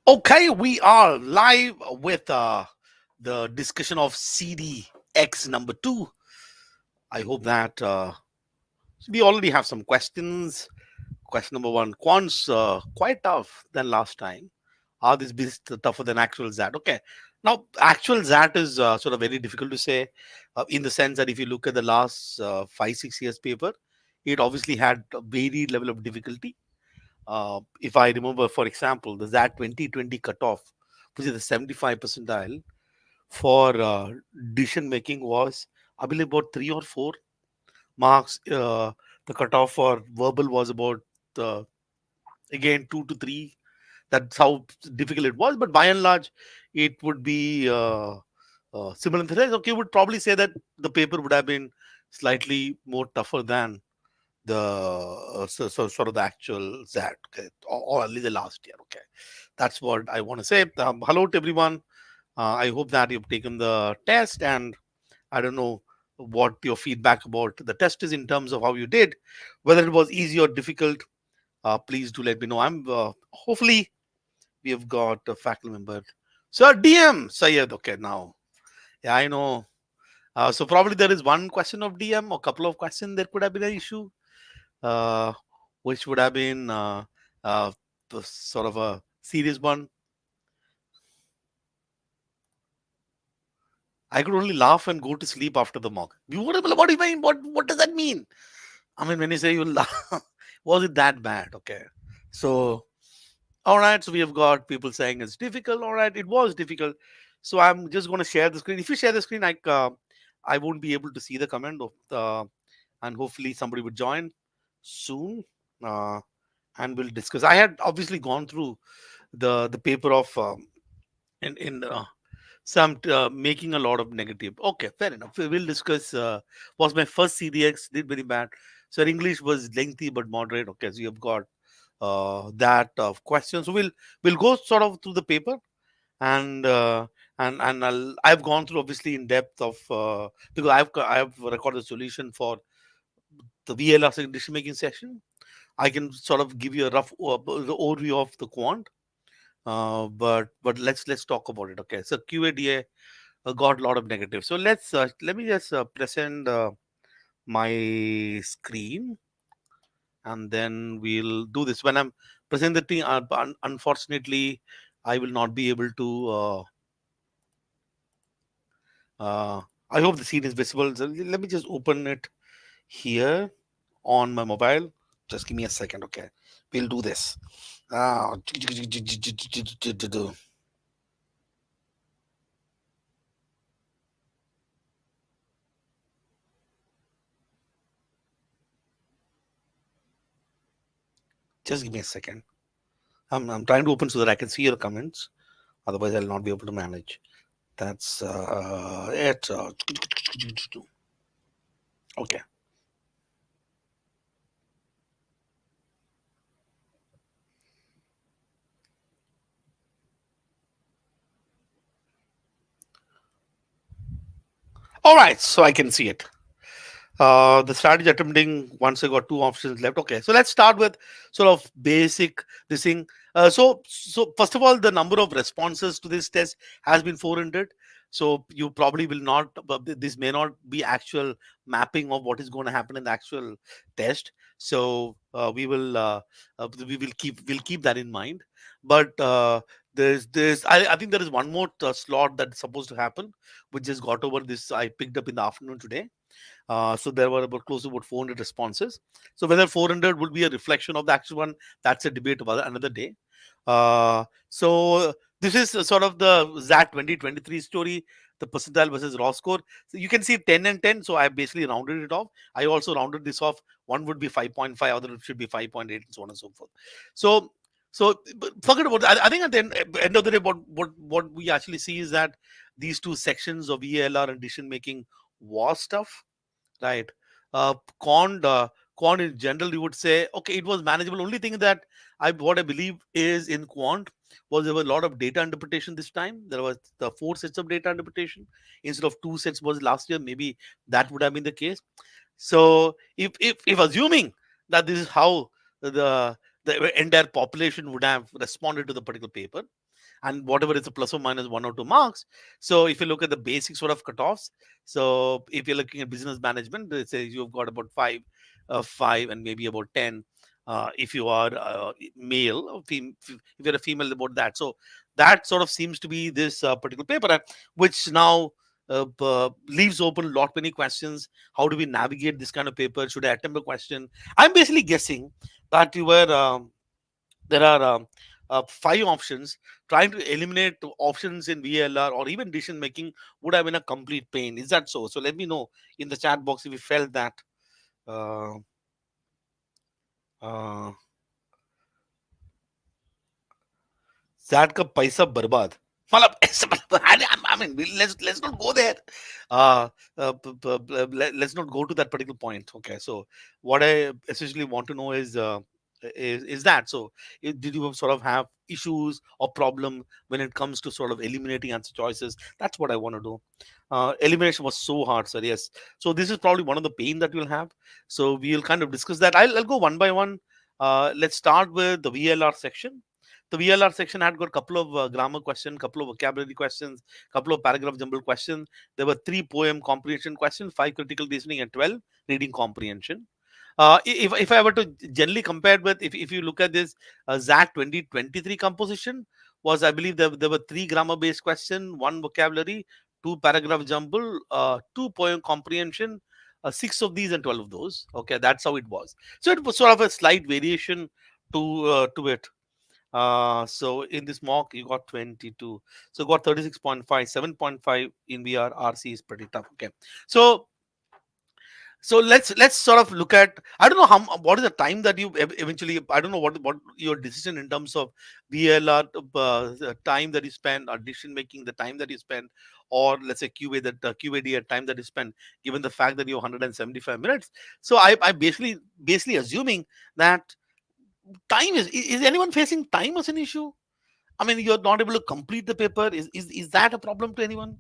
Okay, we are live with the discussion of CDX number 2. I hope that we already have some questions. Question number 1, quants quite tough than last time. Are these bits tougher than actual XAT? Okay, now actual XAT is sort of very difficult to say in the sense that if you look at the last 5-6 years paper, it obviously had a varied level of difficulty. If I remember, for example, the ZAT 2020 cutoff, which is the 75 percentile for decision making, was, I believe, about 3 or 4 marks. The cutoff for verbal was about, uh, again, 2 to 3. That's how difficult it was. But by and large, it would be similar. Okay, would probably say that the paper would have been slightly more tougher than the sort of the actual ZAT, okay, or at least the last year. Okay, that's what I want to say. Hello to everyone. I hope that you've taken the test, and I don't know what your feedback about the test is in terms of how you did, whether it was easy or difficult. Please do let me know. I'm hopefully we have got a faculty member. So DM Sayed. Okay, now yeah, I know. So probably there is one question of DM or couple of questions. There could have been an issue, uh, which would have been uh, sort of a serious one. I could only laugh and go to sleep after the mock. What do you mean? What does that mean? I mean, when you say you laugh, was it that bad? Okay. So, all right. So we have got people saying it's difficult. All right, it was difficult. So I'm just going to share the screen. If you share the screen, I won't be able to see the comment of the, and hopefully somebody would join soon, uh, and we'll discuss. I had obviously gone through the paper of in some making a lot of negative. Okay, fair enough. We'll discuss. Was my first CDX did very bad. So English was lengthy but moderate. Okay, so you've got that question. So we'll go sort of through the paper, and I've gone through obviously in depth of because I've recorded a solution for the VLR decision making session. I can sort of give you a rough overview of the quant, but let's talk about it. Okay, so QADA got a lot of negatives. So let me just present my screen, and then we'll do this. When I'm presenting, unfortunately, I will not be able to. I hope the scene is visible. So let me just open it here on my mobile. Just give me a second, okay? We'll do this. Ah, just give me a second. I'm trying to open so that I can see your comments. Otherwise, I'll not be able to manage. That's it. Okay. All right. So I can see it. The strategy attempting once I got 2 options left. Okay, so let's start with sort of basic this thing. So first of all, the number of responses to this test has been 400. So you probably will not. This may not be actual mapping of what is going to happen in the actual test. So we'll keep that in mind. But there's I think there is one more slot that's supposed to happen, which just got over this. I picked up in the afternoon today. So there were about close to about 400 responses. So whether 400 would be a reflection of the actual one, that's a debate about another day. So this is sort of the ZAT 2023 story, the percentile versus raw score. So you can see 10 and 10. So I basically rounded it off. I also rounded this off. One would be 5.5, other should be 5.8, and so on and so forth. So forget about that. I think at the end of the day, what we actually see is that these two sections of ELR and decision making was tough, right? Uh, Con, quant in general, you would say, okay, it was manageable. Only thing that what I believe is in quant was there was a lot of data interpretation this time. There was the 4 sets of data interpretation instead of 2 sets was last year. Maybe that would have been the case. So if assuming that this is how the entire population would have responded to the particular paper, and whatever is a plus or minus 1 or 2 marks. So if you look at the basic sort of cutoffs, so if you're looking at business management, it says you've got about five, and maybe about 10. If you are male, or if you're a female, about that. So that sort of seems to be this particular paper, which now leaves open a lot many questions. How do we navigate this kind of paper? Should I attempt a question? I'm basically guessing that you were there are 5 options. Trying to eliminate options in VLR or even decision making would have been a complete pain. Is that so? So let me know in the chat box if you felt that. Uh, uh, That का पैसा बर्बाद मतलब ऐसा I mean let's not go there. uh, let's not go to that particular point. Okay, so what I essentially want to know is that so did you sort of have issues or problem when it comes to sort of eliminating answer choices? That's what I want to do. Elimination was so hard, sir. Yes, so this is probably one of the pain that we'll have, so we'll kind of discuss that. I'll go one by one. Let's start with the VLR section. The VLR section had got a couple of grammar questions, couple of vocabulary questions, couple of paragraph jumble questions. There were 3 poem comprehension questions, 5 critical reasoning, and 12 reading comprehension. If I were to generally compare with, if you look at this XAT 2023 composition, was I believe there were 3 grammar-based questions, 1 vocabulary, 2 paragraph jumble, 2 poem comprehension, 6 of these and 12 of those. Okay, that's how it was. So it was sort of a slight variation to it. So in this mock, you got 22. So got 36.5, 7.5 in VR. RC is pretty tough. Okay. So let's sort of look at, I don't know what is the time that you eventually, I don't know what your decision in terms of VLR, the time that you spend, or decision making, the time that you spend, or let's say QAD at time that you spend, given the fact that you're 175 minutes. So I basically assuming that time is anyone facing time as an issue? I mean, you're not able to complete the paper. Is that a problem to anyone?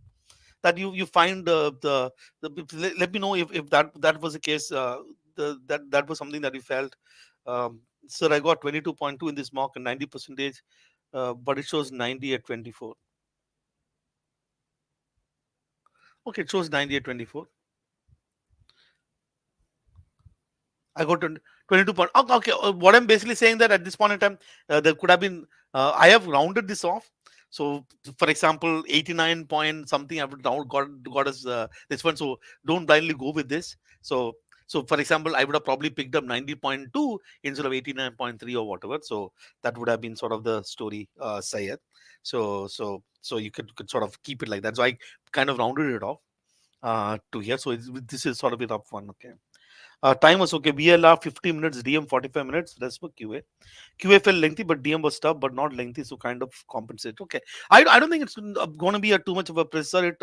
That you find let me know if that was the case. That was something that you felt. Sir, I got 22.2 in this mock and 90 percentage, but it shows 90 at 24. Okay, it shows 90 at 24. I got 22 point. Okay, okay, what I'm basically saying that at this point in time, there could have been. I have rounded this off. So, for example, 89 point something I've got us this one. So don't blindly go with this. So for example, I would have probably picked up 90.2 instead of 89.3 or whatever. So that would have been sort of the story, Sayed. So you could sort of keep it like that. So I kind of rounded it off to here. So this is sort of a rough one. Okay. Time was okay. VLR 50 minutes, DM 45 minutes. That's for QA. QA felt lengthy, but DM was tough, but not lengthy, so kind of compensate. Okay. I don't think it's going to be a too much of a pressure.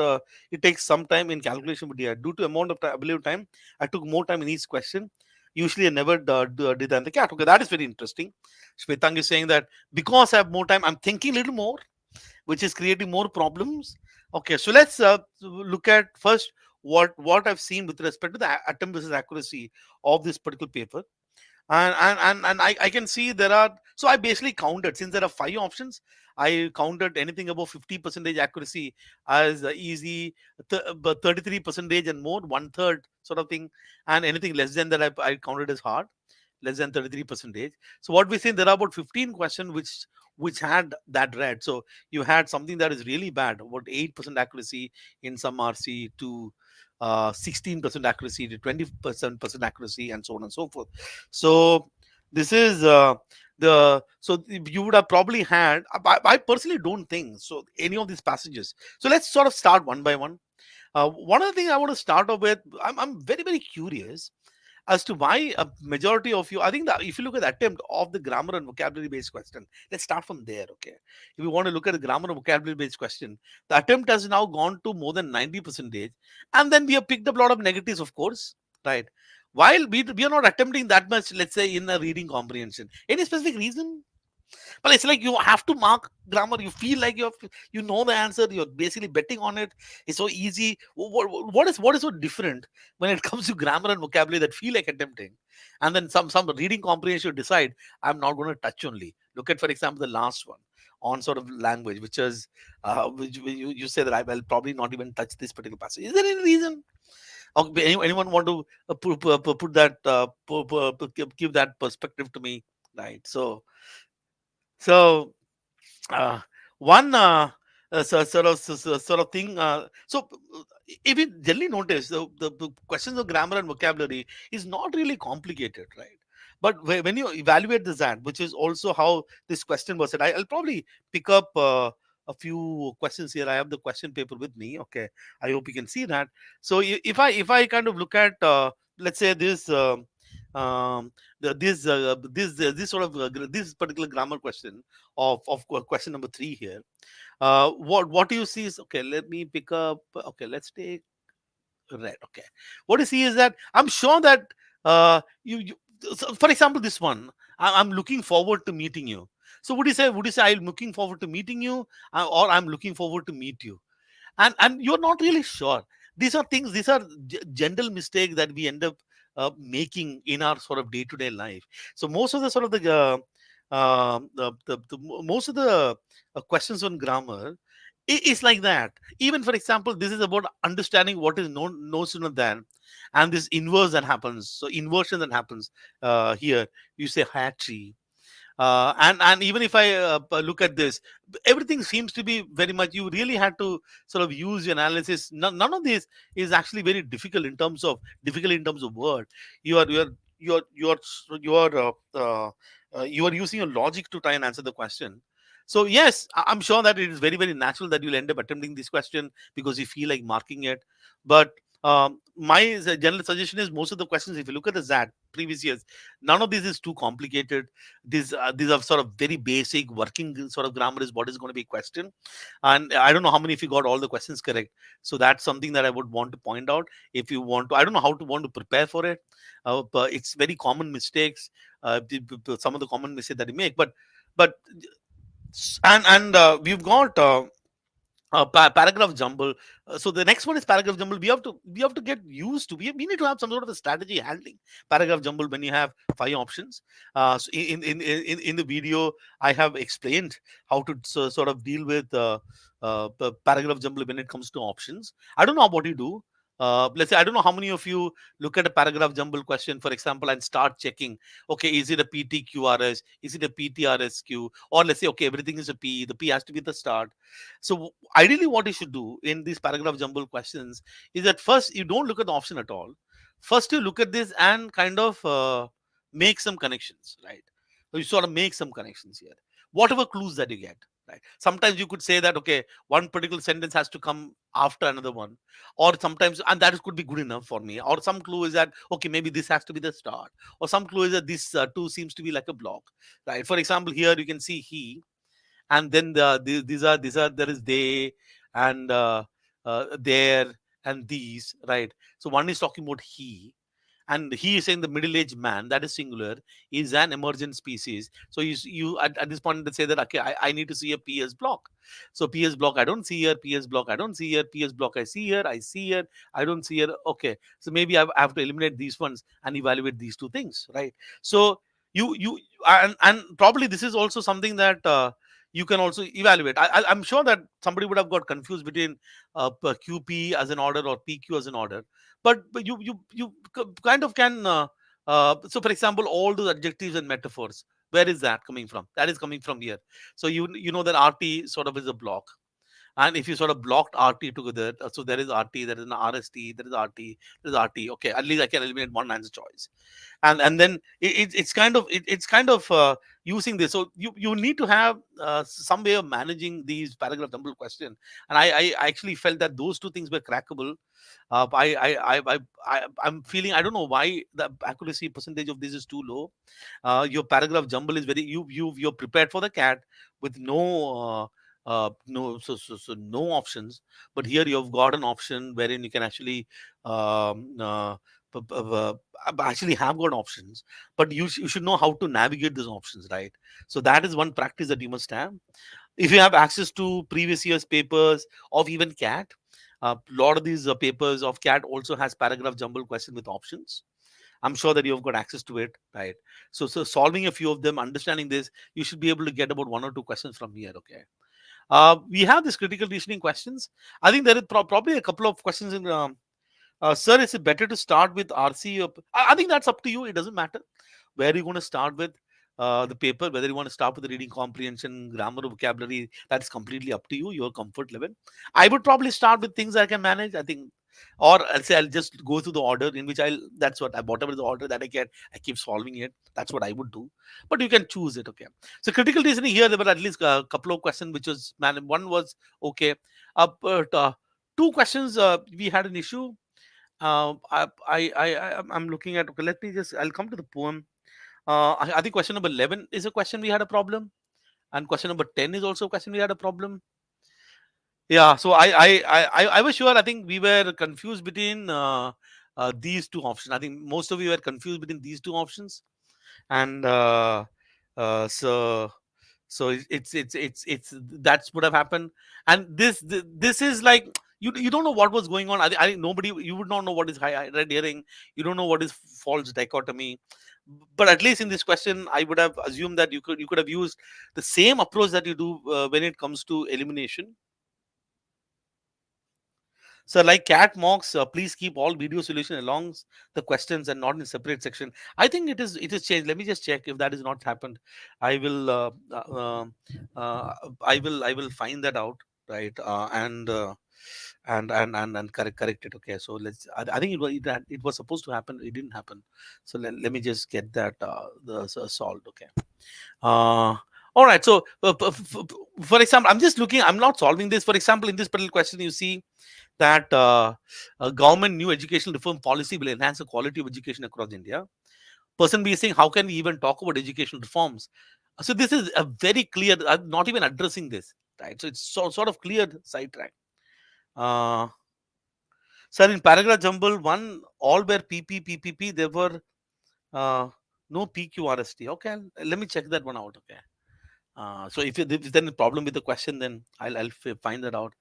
It takes some time in calculation, but yeah, due to amount of time, I believe time, I took more time in each question. Usually, I never did that in the cat. Okay, that is very interesting. Shwetang is saying that because I have more time, I'm thinking a little more, which is creating more problems. Okay, so let's look at first what I've seen with respect to the attempt versus accuracy of this particular paper. And I can see there are, so I basically counted, since there are 5 options, I counted anything above 50 percentage accuracy as easy, but 33 percentage and more, 1/3 sort of thing, and anything less than that I counted as hard, less than 33 percentage. So what we see, there are about 15 questions which had that red. So you had something that is really bad, about 8% accuracy in some RC, to 16% accuracy, to 20% accuracy, and so on and so forth. So this is so you would have probably had, I personally don't think so, any of these passages. So let's sort of start one by one. One of the things I want to start off with, I'm very, very curious as to why a majority of you, I think that if you look at the attempt of the grammar and vocabulary based question, let's start from there. Okay, if you want to look at the grammar and vocabulary based question, the attempt has now gone to more than 90 percentage, and then we have picked up a lot of negatives, of course, right? While we are not attempting that much, let's say, in a reading comprehension. Any specific reason? But it's like you have to mark grammar. You feel like you know the answer. You're basically betting on it. It's so easy. What is so different when it comes to grammar and vocabulary that feel like attempting, and then some reading comprehension you decide I'm not going to touch only. Look at, for example, the last one. on sort of language, which is which you say that I will probably not even touch this particular passage. Is there any reason? Okay, anyone want to put that give that perspective to me, right? So uh, one sort of thing. If you generally notice, the questions of grammar and vocabulary is not really complicated, right? But when you evaluate the ZAT, which is also how this question was said, I'll probably pick up a few questions here. I have the question paper with me. Okay, I hope you can see that. So if I kind of look at let's say this. This sort of this particular grammar question of question number 3 here. What do you see is, okay, let me pick up, okay, let's take red. Okay, what you see is that I'm sure that you so for example, this one, I'm looking forward to meeting you. So would you say I'm looking forward to meeting you, or I'm looking forward to meet you? And you're not really sure. These are general mistakes that we end up making in our sort of day-to-day life. So most of the sort of most of the questions on grammar is like that. Even for example, this is about understanding what is no sooner than, and this inverse that happens, so inversion that happens here. You say hat tree, and even if I look at this, everything seems to be very much, you really had to sort of use your analysis. None of this is actually very difficult in terms of word. You are you are you are you are you are using your logic to try and answer the question. So yes, I'm sure that it is very, very natural that you'll end up attempting this question because you feel like marking it. But my general suggestion is, most of the questions, if you look at the ZAT previous years, none of this is too complicated. These are sort of very basic working sort of grammar is what is going to be questioned. And I don't know how many of you got all the questions correct. So that's something that I would want to point out. If you want to, I don't know how to want to prepare for it, but it's very common mistakes, some of the common mistakes that you make. But we've got paragraph jumble. So the next one is paragraph jumble. We have to get used to. We need to have some sort of a strategy handling paragraph jumble when you have 5 options. So in the video, I have explained how to sort of deal with paragraph jumble when it comes to options. I don't know what you do. Let's say I don't know how many of you look at a paragraph jumble question, for example, and start checking. Okay, is it a PTQRS? Is it a PTRSQ? Or let's say, okay, everything is a P. The P has to be the start. So ideally, what you should do in these paragraph jumble questions is that first you don't look at the option at all. First, you look at this and kind of make some connections, right? So you sort of make some connections here. Whatever clues that you get, right? Sometimes you could say that, okay, one particular sentence has to come after another one, or sometimes, and that could be good enough for me. Or some clue is that, okay, maybe this has to be the start, or some clue is that this two seems to be like a block, right? For example, here you can see he, and then these are there is they, and there, and these, right? So one is talking about he, and he is saying the middle-aged man, that is singular, is an emergent species. So you at this point, let's say that, okay, I need to see a PS block. So PS block I don't see here, PS block I don't see here, PS block I see here, I see here, I don't see here. Okay, so maybe I have to eliminate these ones and evaluate these two things, right? So you and probably this is also something that you can also evaluate. I'm sure that somebody would have got confused between QP as an order or PQ as an order, but you kind of can. So, for example, all those adjectives and metaphors, where is that coming from? That is coming from here. So you know that RT sort of is a block, and if you sort of blocked RT together, so there is RT, there is an RST, there is RT, there is RT. Okay, at least I can eliminate one answer choice. And then it's kind of using this. So you need to have some way of managing these paragraph jumble question. And I actually felt that those two things were crackable. I'm feeling, I don't know why the accuracy percentage of this is too low. Your paragraph jumble is very, you're prepared for the cat with no options. But here you've got an option wherein you can actually um, uh, actually have got options, but you should know how to navigate those options, right? So that is one practice that you must have. If you have access to previous year's papers of even CAT, a lot of these papers of CAT also has paragraph jumble question with options. I'm sure that you've got access to it, right? So solving a few of them, understanding this, you should be able to get about one or two questions from here. Okay. We have these critical reasoning questions. I think there is probably a couple of questions in. Sir, is it better to start with RC? I think that's up to you. It doesn't matter where you're going to start with the paper, whether you want to start with the reading comprehension, grammar, vocabulary. That's completely up to you, your comfort level. I would probably start with things I can manage. I think, or I'll say I'll just go through the order in which that's what I, whatever the order that I get, I keep solving it. That's what I would do. But you can choose it. Okay. So critical reasoning here, there were at least a couple of questions, which was, one was okay. But, two questions, we had an issue. I'm looking at. Okay, let me just. I'll come to the poem. I think question number 11 is a question we had a problem, and question number 10 is also a question we had a problem. Yeah, so I was sure. I think we were confused between these two options. I think most of you were confused between these two options, and so it's that's would have happened. And this is like you don't know what was going on. I think nobody, you would not know what is red herring. You don't know what is false dichotomy. But at least in this question, I would have assumed that you could have used the same approach that you do when it comes to elimination. So, like cat mocks, please keep all video solution along the questions and not in separate section. I think it is changed. Let me just check if that has not happened. I will I will find that out, right? And correct it. Okay, so I think it was supposed to happen. It didn't happen. So let me just get that solved. Okay. Uh, all right. So for example, I'm just looking. I'm not solving this. For example, in this particular question, you see that a government new educational reform policy will enhance the quality of education across India. Person B is saying, how can we even talk about educational reforms? So this is a very clear. I'm not even addressing this, right? So it's sort of clear sidetrack. Uh, Sir, in paragraph jumble one, all were PPPPP. There were no PQRST. Okay, let me check that one out. Okay. So if there's a problem with the question, then I'll find that out.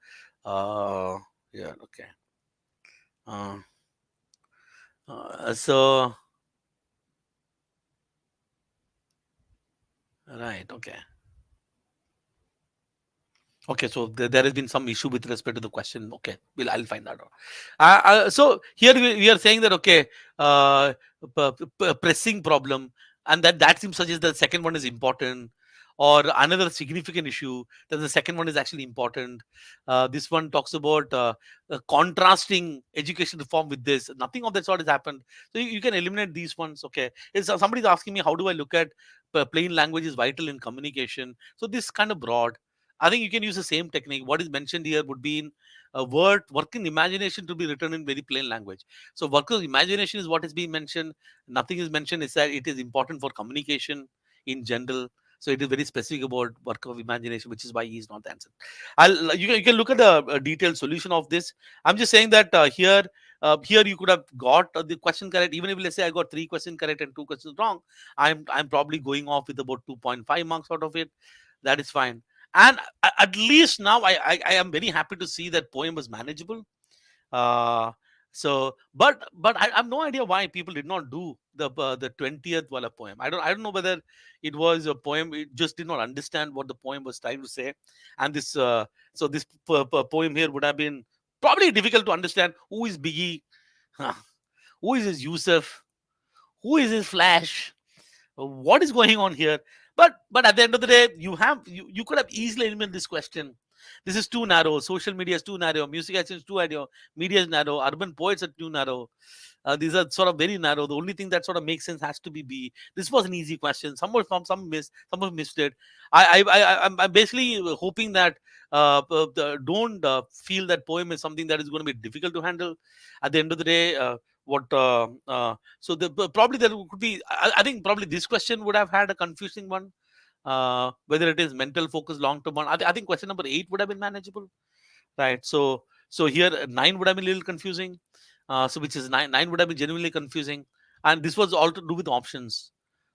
Yeah. Okay. Uh, so right. Okay. Okay, so there has been some issue with respect to the question. Okay, I'll find that out. So here we are saying that okay, uh, pressing problem, and that seems suggest that the second one is important, or another significant issue that the second one is actually important. This one talks about contrasting education reform with this. Nothing of that sort has happened. So you can eliminate these ones. Okay, if somebody's asking me how do I look at plain language is vital in communication. So this kind of broad. I think you can use the same technique. What is mentioned here would be in a word, work in imagination to be written in very plain language. So work of imagination is what is being mentioned. Nothing is mentioned is that it is important for communication in general. So it is very specific about work of imagination, which is why he is not the answer. You can look at the detailed solution of this. I'm just saying that here you could have got the question correct. Even if let's say I got 3 questions correct and 2 questions wrong, I'm probably going off with about 2.5 marks out of it. That is fine. And at least now I am very happy to see that poem was manageable. But I have no idea why people did not do the 20th wala poem. I don't know whether it was a poem, it just did not understand what the poem was trying to say. And this poem here would have been probably difficult to understand. Who is Biggie? Who is his Yusuf? Who is his Flash? What is going on here? But at the end of the day, you could have easily eliminated this question. This is too narrow. Social media is too narrow. Music is too narrow. Media is narrow. Urban poets are too narrow. These are sort of very narrow. The only thing that sort of makes sense has to be B. This was an easy question. Some missed it. I'm basically hoping that don't feel that poem is something that is going to be difficult to handle. At the end of the day, what so probably there could be. I think probably this question would have had a confusing one. Whether it is mental focus, long term one. I think question number 8 would have been manageable, right? So here 9 would have been a little confusing. So which is nine would have been genuinely confusing, and this was all to do with options.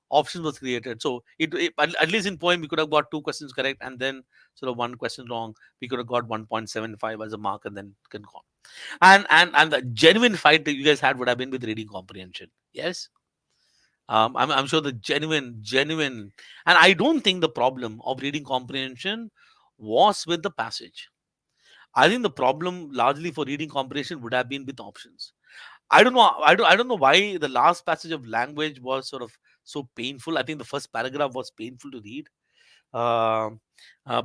Options was created, so at least in poem we could have got 2 questions correct, and then sort of 1 question wrong. We could have got 1.75 as a mark, and then can go on. And the genuine fight that you guys had would have been with reading comprehension. Yes. I'm sure the genuine, and I don't think the problem of reading comprehension was with the passage. I think the problem largely for reading comprehension would have been with options. I don't know. I don't know why the last passage of language was sort of so painful. I think the first paragraph was painful to read. Um,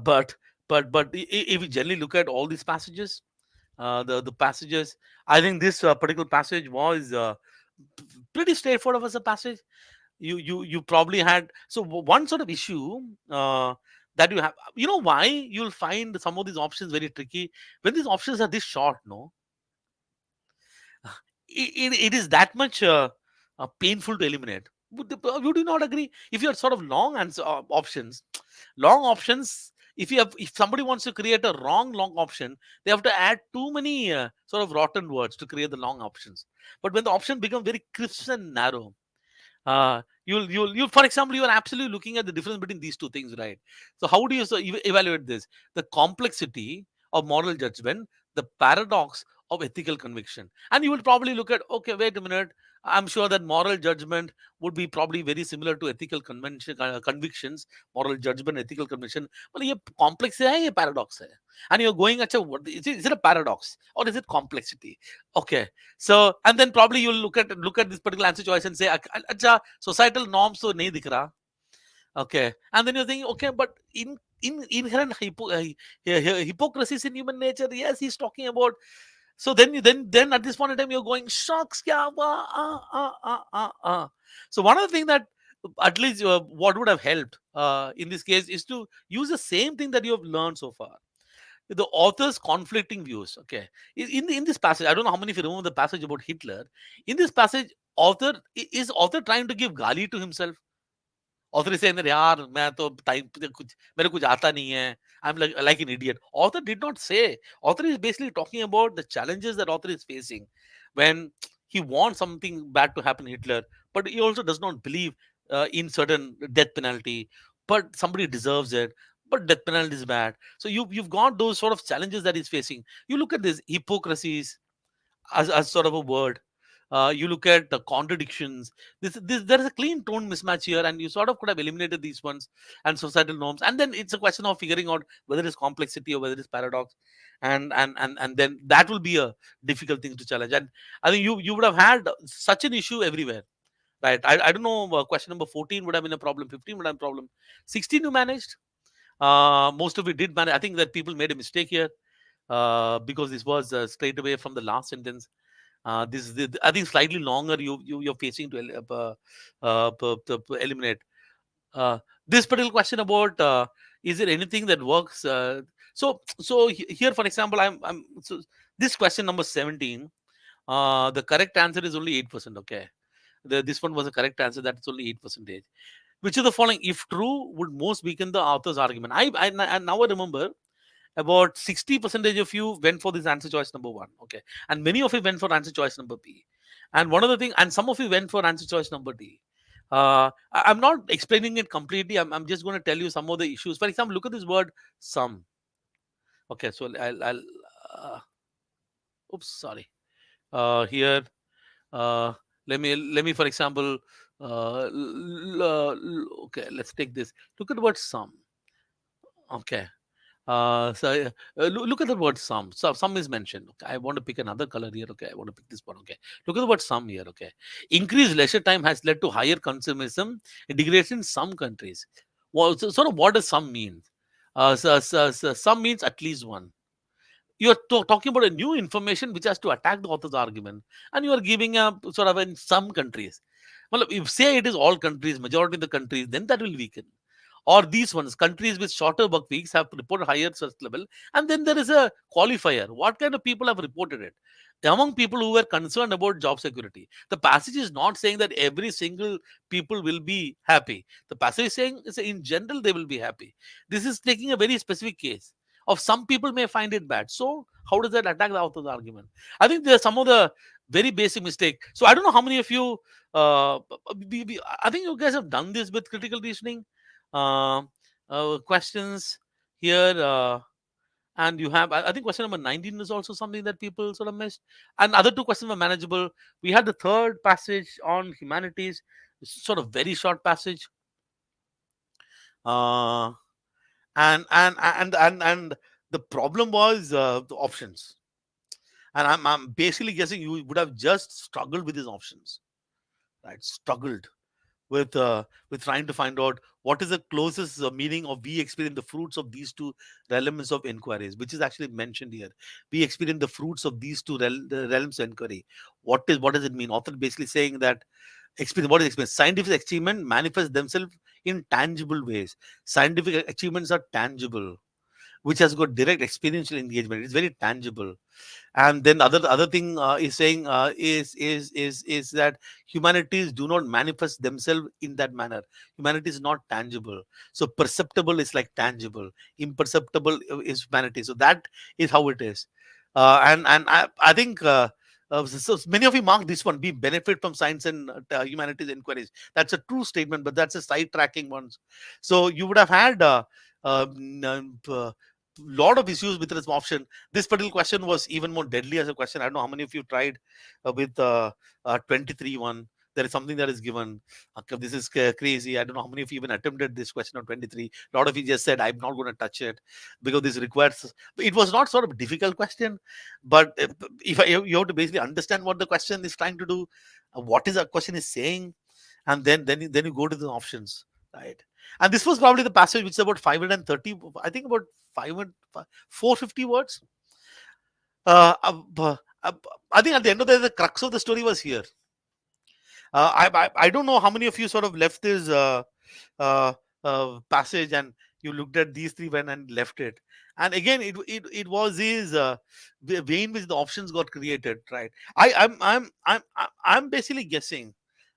but if we generally look at all these passages, the passages, I think this particular passage was pretty straightforward as a passage. You probably had one sort of issue that you have. You know why you'll find some of these options very tricky when these options are this short. No, it is that much painful to eliminate. Would you not agree? If you are sort of long answer options, long options. If somebody wants to create a long option, they have to add too many sort of rotten words to create the long options. But when the option becomes very crisp and narrow, you'll for example, you are absolutely looking at the difference between these two things, right? So how do you evaluate this? The complexity of moral judgment, the paradox of ethical conviction. And you will probably look at, okay, wait a minute, I'm sure that moral judgment would be probably very similar to ethical convention convictions. Moral judgment, ethical conviction, well, ये complex है, ये paradox है. And you're going at is it a paradox or is it complexity? Okay, so, and then probably you'll look at this particular answer choice and say, "Acha, societal norms so nahi dikh raha." Okay, and then you're thinking, okay, but in inherent hypocrisy in human nature. Yes, he's talking about. So then at this point in time, you're going, "Shucks, kya hua? So one of the things that at least what would have helped in this case is to use the same thing that you have learned so far, the author's conflicting views. Okay, in this passage, I don't know how many of you remember the passage about Hitler. In this passage, author trying to give gali to himself. Author is saying that यार मैं तो time कुछ मेरे कुछ आता नहीं है. I'm like an idiot. Author did not say. Author is basically talking about the challenges that author is facing when he wants something bad to happen to Hitler, but he also does not believe in certain death penalty. But somebody deserves it. But death penalty is bad. So you've got those sort of challenges that he's facing. You look at this hypocrisies as sort of a word. You look at the contradictions. This there is a clean tone mismatch here, and you sort of could have eliminated these ones and societal norms. And then it's a question of figuring out whether it's complexity or whether it's paradox, and then that will be a difficult thing to challenge. And I think you would have had such an issue everywhere, right? I don't know. Question number 14 would have been a problem. 15 would have been a problem. 16 you managed. Most of it did manage. I think that people made a mistake here because this was straight away from the last sentence. This is I think slightly longer you're facing to eliminate. This particular question about is there anything that works? Here, for example, I'm so this question number 17. The correct answer is only 8%. Okay, this one was a correct answer. That's only 8%. Which of the following, if true, would most weaken the author's argument? I now I remember about 60% of you went for this answer choice number one. Okay, and many of you went for answer choice number B, and one of the thing, and some of you went for answer choice number D. I'm not explaining it completely. I'm just going to tell you some of the issues. For example, look at this word "some." Okay, so I'll uh, oops, sorry. Here, uh, let me for example, okay, let's take this. Look at the word "some." Okay. Look at the word "some." So "some" is mentioned. Okay, I want to pick another color here. Okay, I want to pick this one. Okay, look at the word "some" here. Okay, increased leisure time has led to higher consumerism and degradation in some countries. Well, so, sort of what does "some" mean? "Some" means at least one. You're talking about a new information which has to attack the author's argument, and you are giving a sort of in some countries. Well, if say it is all countries, majority of the countries, then that will weaken. Or these ones, countries with shorter work weeks have reported higher stress level, and then there is a qualifier. What kind of people have reported it? Among people who were concerned about job security. The passage is not saying that every single people will be happy. The passage is saying in general they will be happy. This is taking a very specific case of some people may find it bad. So how does that attack the author's argument? I think there's some of the very basic mistake. So I don't know how many of you. I think you guys have done this with critical reasoning uh, questions here. And you have, I think question number 19 is also something that people sort of missed. And other two questions were manageable. We had the third passage on humanities. sort of very short passage. Uh, and the problem was the options. And I'm basically guessing you would have just struggled with these options, right? Struggled with trying to find out what is the closest meaning of we experience the fruits of these two realms of inquiries, which is actually mentioned here. We experience the fruits of these two the realms of inquiry. What does it mean? Author basically saying that experience, what is experience? Scientific achievement manifest themselves in tangible ways. Scientific achievements are tangible, which has got direct experiential engagement. It's very tangible. And then other thing is saying is that humanities do not manifest themselves in that manner. Humanity is not tangible. So perceptible is like tangible, imperceptible is humanity. So that is how it is. I think so many of you mark this one: we benefit from science and humanities inquiries. That's a true statement, but that's a side tracking one. So you would have had lot of issues with this option. This particular question was even more deadly as a question. I don't know how many of you tried with 23 one. There is something that is given. This is crazy. I don't know how many of you even attempted this question on 23. A lot of you just said, I'm not going to touch it because this requires. It was not sort of a difficult question, but if you have to basically understand what the question is trying to do, what is the question is saying, and then you go to the options, right? And this was probably the passage which is about 530, I think about 500 450 words. Uh, uh, uh, I think at the end of the crux of the story was here. I don't know how many of you sort of left this uh, passage and you looked at these three when and left it. And again, it was his the way in which the options got created, right? I'm basically guessing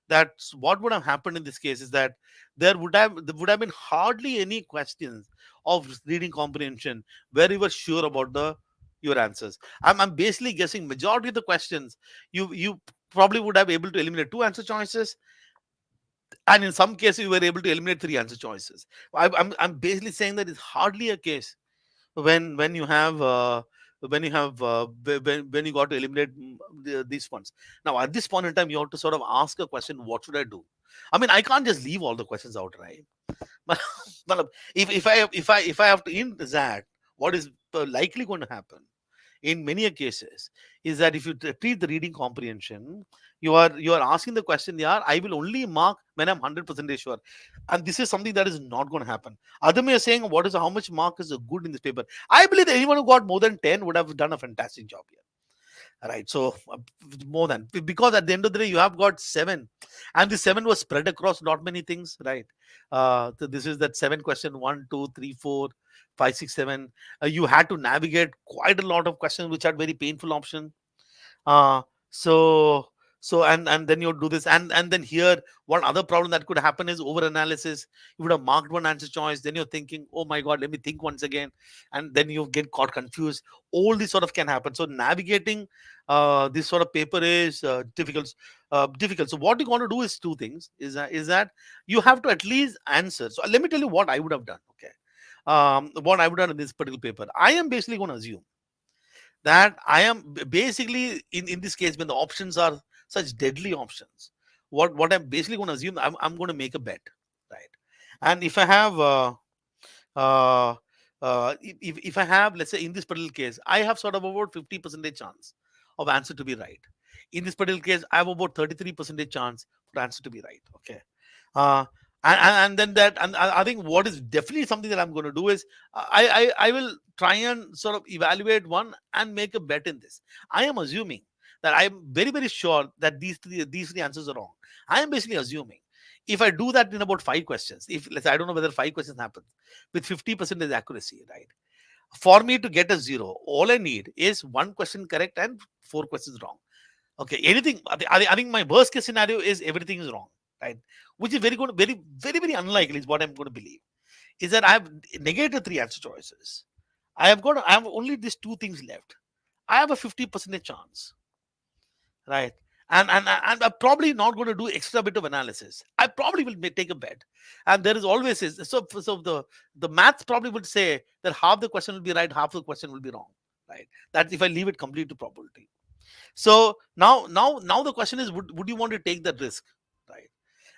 that what would have happened in this case is that there would have been hardly any questions of reading comprehension where you were sure about the your answers. I'm basically guessing majority of the questions you probably would have able to eliminate two answer choices, and in some cases you were able to eliminate three answer choices. I'm basically saying that it's hardly a case when you have when you got to eliminate these ones. Now at this point in time you have to sort of ask a question: what should I do? I mean, I can't just leave all the questions out, right? But but if I have to in that, what is likely going to happen in many a cases is that if you treat the reading comprehension, you are asking the question, yeah, I will only mark when I'm 100% sure. And this is something that is not going to happen. Adame is saying, what is how much mark is good in this paper? I believe that anyone who got more than 10 would have done a fantastic job here, right? So more than, because at the end of the day you have got seven, and the seven was spread across not many things, right? So this is that seven question: 1 2 3 4 5 6 7. You had to navigate quite a lot of questions which had very painful option. uh so and then you do this, and then here one other problem that could happen is over analysis. You would have marked one answer choice, then you're thinking, oh my god, let me think once again, and then you get caught confused. All this sort of can happen. So navigating this sort of paper is difficult. So what you're going to do is two things: is that you have to at least answer. So let me tell you what I would have done. Okay. What I would have done in this particular paper, I am basically going to assume that I am basically in this case when the options are such deadly options. What I'm basically going to assume, I'm going to make a bet, right? And if I have uh, if I have, let's say in this particular case, I have sort of about 50% chance of answer to be right. In this particular case, I have about 33% chance for answer to be right. Okay. uh, and then that, and I think what is definitely something that I'm going to do is I will try and sort of evaluate one and make a bet in this. I am assuming that I'm very sure that these three answers are wrong. I am basically assuming if I do that in about five questions, if let's say I don't know whether five questions happen with 50% accuracy, right? For me to get a zero, all I need is one question correct and four questions wrong. Okay, anything. I think my worst case scenario is everything is wrong, right? Which is very unlikely. Is what I'm going to believe. Is that I have negated three answer choices. I have only these two things left. I have a 50% chance, right? And I'm probably not going to do extra bit of analysis. I probably will take a bet, and there is always is so the maths probably would say that half the question will be right, half the question will be wrong, right? That's if I leave it complete to probability. So now the question is, would you want to take that risk, right?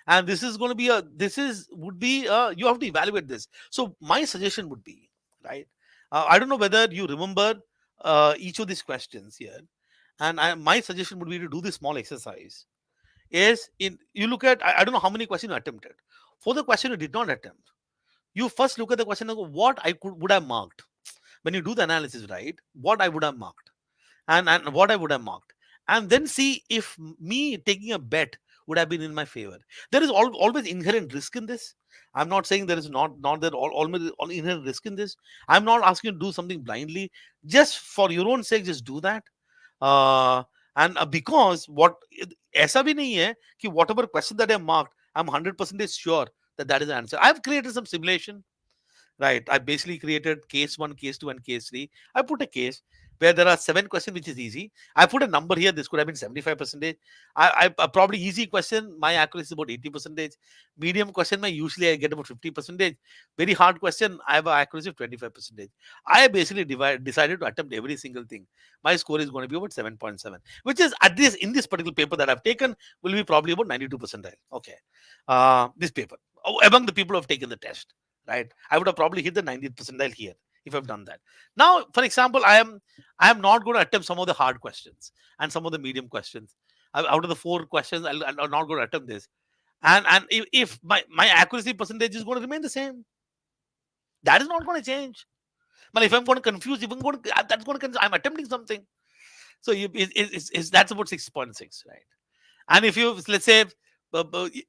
and this is going to be a this is would be you have to evaluate this. So my suggestion would be, right, I don't know whether you remember each of these questions here, and my suggestion would be to do this small exercise. Is in you look at, I don't know how many questions you attempted. For the question you did not attempt, you first look at the question and go, what I could would have marked when you do the analysis, right? What I would have marked, and what I would have marked, and then see if me taking a bet would have been in my favor. There is always inherent risk in this. I'm not saying there is not there always all inherent risk in this. I'm not asking you to do something blindly. Just for your own sake, just do that. uh, and because what ऐसा भी नहीं है कि whatever question that I marked, I'm 100% sure that that is the answer. I've created some simulation. Right. I basically created case one, case two, and case three. I put a case where there are 7 questions, which is easy. I put a number here. This could have been 75%. I probably easy question. My accuracy is about 80%. Medium question, my usually I get about 50%. Very hard question, I have an accuracy of 25%. I basically decided to attempt every single thing. My score is going to be about 7.7, which is at this in this particular paper that I've taken will be probably about 92%. Okay. This paper among the people who have taken the test, right? I would have probably hit the 90th percentile here if I've done that. Now, for example, I am not going to attempt some of the hard questions and some of the medium questions. Out of the 4 questions, I'm not going to attempt this. And if my accuracy percentage is going to remain the same, that is not going to change. But if I'm going to confuse, if I'm going to, that's going to, I'm attempting something. So that's about 6.6, right? And if you let's say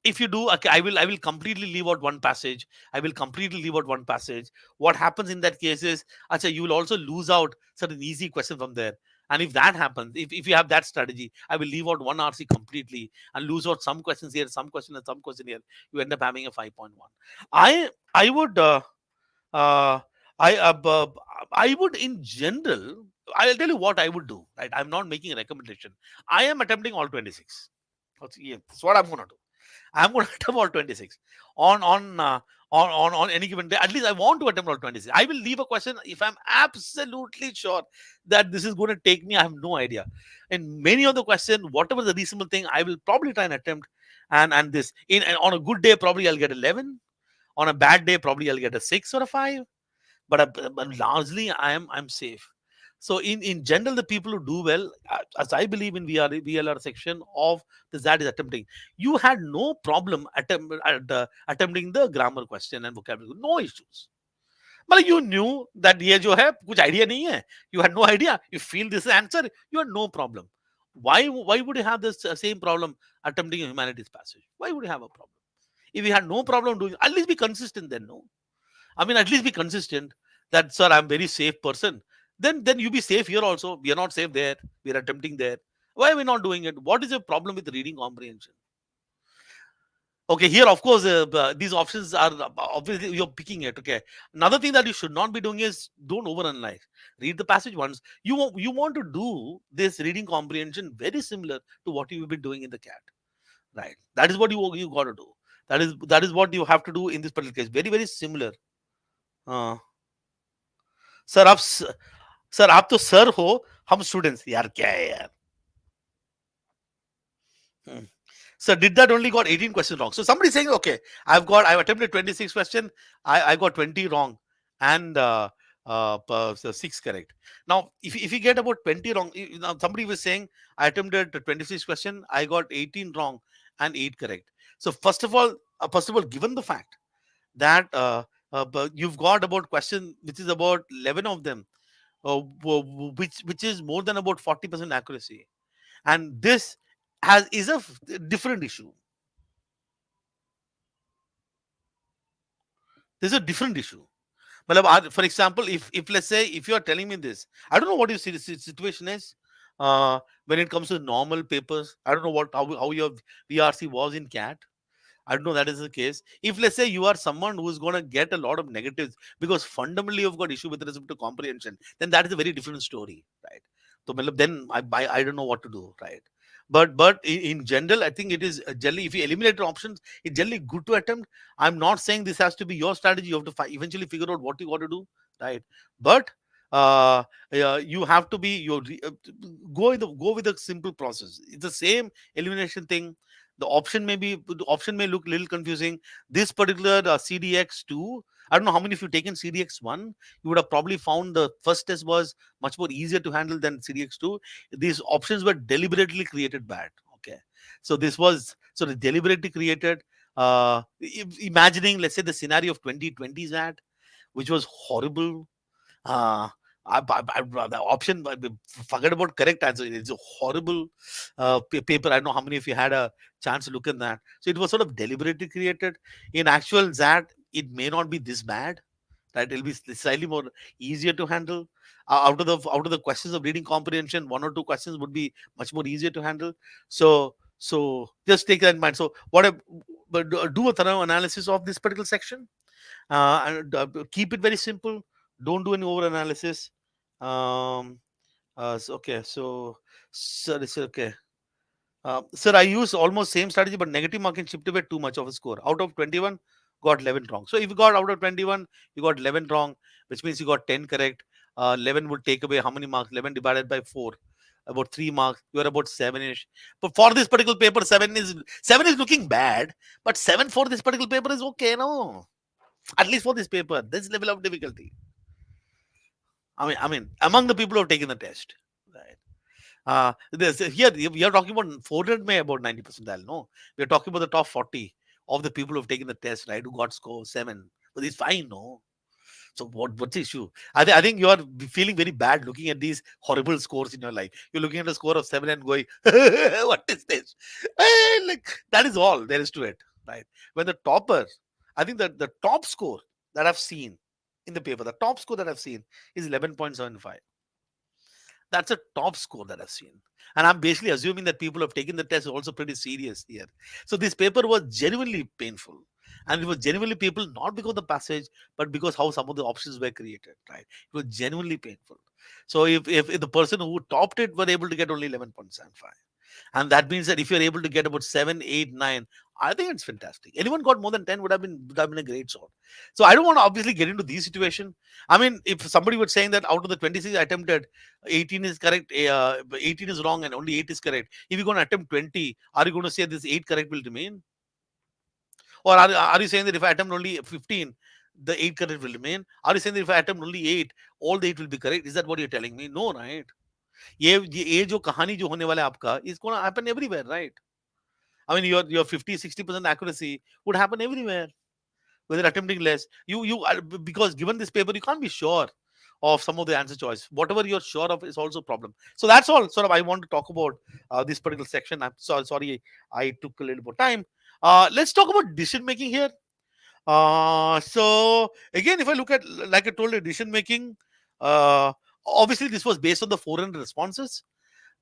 if you do, okay, I will completely leave out one passage. I will completely leave out one passage. What happens in that case is, acha, you will also lose out certain easy question from there. And if that happens, if you have that strategy, I will leave out one RC completely and lose out some questions here, some question and some question here. You end up having a 5.1. I would uh, I I would in general, I'll tell you what I would do. Right, I'm not making a recommendation. I am attempting all 26. That's what I'm going to do. I'm going to attempt all 26 on on uh, on any given day. At least I want to attempt all 26. I will leave a question if I'm absolutely sure that this is going to take me. I have no idea. In many of the question, whatever the reasonable thing, I will probably try and attempt. And this and on a good day, probably I'll get 11. On a bad day, probably I'll get a 6 or a 5. But largely I'm safe. So in general, the people who do well, as I believe in VLR section of the ZAT is attempting, you had no problem attempting the grammar question and vocabulary, no issues. But you knew that ये जो है कुछ idea नहीं है. You had no idea. You feel this answer, you had no problem. Why would you have this same problem attempting a humanities passage? Why would you have a problem? If you had no problem doing, at least be consistent then, no? I mean, at least be consistent that, sir, I'm very safe person. Then you be safe here also. We are not safe there. We are attempting there. Why are we not doing it? What is the problem with reading comprehension? Okay, here, of course, these options are obviously you're picking it. Okay. Another thing that you should not be doing is don't overanalyze. Read the passage once. You want to do this reading comprehension very similar to what you've been doing in the CAT. Right. That is what you got to do. That is what you have to do in this particular case. Very, very similar. Uh, sir आप sir आप तो sir हो हम students यार क्या है यार So did that only got 18 questions wrong? So somebody saying, okay, I've attempted 26 question, I got 20 wrong and 6 correct. Now, if you get about 20 wrong, now somebody was saying I attempted 26 question, I got 18 wrong and 8 correct. So first of all, given the fact that you've got about question which is about 11 of them, which is more than about 40% accuracy, and this is a different issue. There's a different issue. Matlab, for example, if let's say if you are telling me this, I don't know what your situation is when it comes to normal papers. I don't know how your VRC was in CAT. I don't know that is the case. If let's say you are someone who is going to get a lot of negatives because fundamentally you've got issue with respect to comprehension, then that is a very different story, right? So then I don't know what to do, right? But in general, I think it is generally, if you eliminate the options, it's generally good to attempt. I'm not saying this has to be your strategy. You have to eventually figure out what you got to do, right? But you have to be go with the simple process. It's the same elimination thing. The option may look a little confusing. This particular CDX2, I don't know how many of you taken CDX1. You would have probably found the first test was much more easier to handle than CDX2. These options were deliberately created bad. Okay, so this was sort of deliberately created. Imagining, let's say, the scenario of 2020 that, which was horrible. uh, the option, forget about correct answer. It's a horrible paper. I don't know how many of you had a chance to look at that. So it was sort of deliberately created. In actual that, it may not be this bad. Right? It'll be slightly more easier to handle. Out of the questions of reading comprehension, one or two questions would be much more easier to handle. So just take that in mind. So but do a thorough analysis of this particular section, and keep it very simple. Don't do any over analysis. um okay, so this okay. Sir, I use almost same strategy, but negative marking shifted away too much of a score. Out of 21, got 11 wrong. So if you got out of 21, you got 11 wrong, which means you got 10 correct. 11 would take away how many marks? 11 divided by 4, about 3 marks. You are about 7ish. But for this particular paper, 7 is looking bad, but 7 for this particular paper is okay, no? At least for this paper, this level of difficulty. I mean, among the people who have taken the test, right? Here we are talking about 400 may about 90 percentile. No, we are talking about the top 40 of the people who have taken the test, right? Who got score 7, but it's fine, no. So what's the issue? I think you are feeling very bad looking at these horrible scores in your life. You're looking at a score of 7 and going, what is this? Like, that is all there is to it, right? When the topper, I think that the top score that I've seen in the paper, the top score that I've seen is 11.75. That's a top score that I've seen. And I'm basically assuming that people have taken the test also pretty serious here. So this paper was genuinely painful. And it was genuinely people not because of the passage, but because how some of the options were created, right? It was genuinely painful. So if the person who topped it were able to get only 11.75, and that means that if you're able to get about 7, 8, 9, I think it's fantastic. Anyone got more than 10 would have been a great sort. So I don't want to obviously get into these situation. I mean, if somebody was saying that out of the 26 attempted, 18 is correct, 18 is wrong, and only 8 is correct. If you're going to attempt 20, are you going to say this 8 correct will remain? Or are you saying that if I attempt only 15, the 8 correct will remain? Are you saying that if I attempt only 8, all the 8 will be correct? Is that what you're telling me? No, right? ये जो कहानी जो होने वाला है आपका is going to happen everywhere, right? I mean, your 50-60% accuracy would happen everywhere, whether attempting less. Because given this paper, you can't be sure of some of the answer choice. Whatever you're sure of is also a problem. So that's all sort of I want to talk about this particular section. I'm sorry I took a little more time. Let's talk about decision making here. So again, if I look at, like I told you, decision making, obviously this was based on the 400 responses,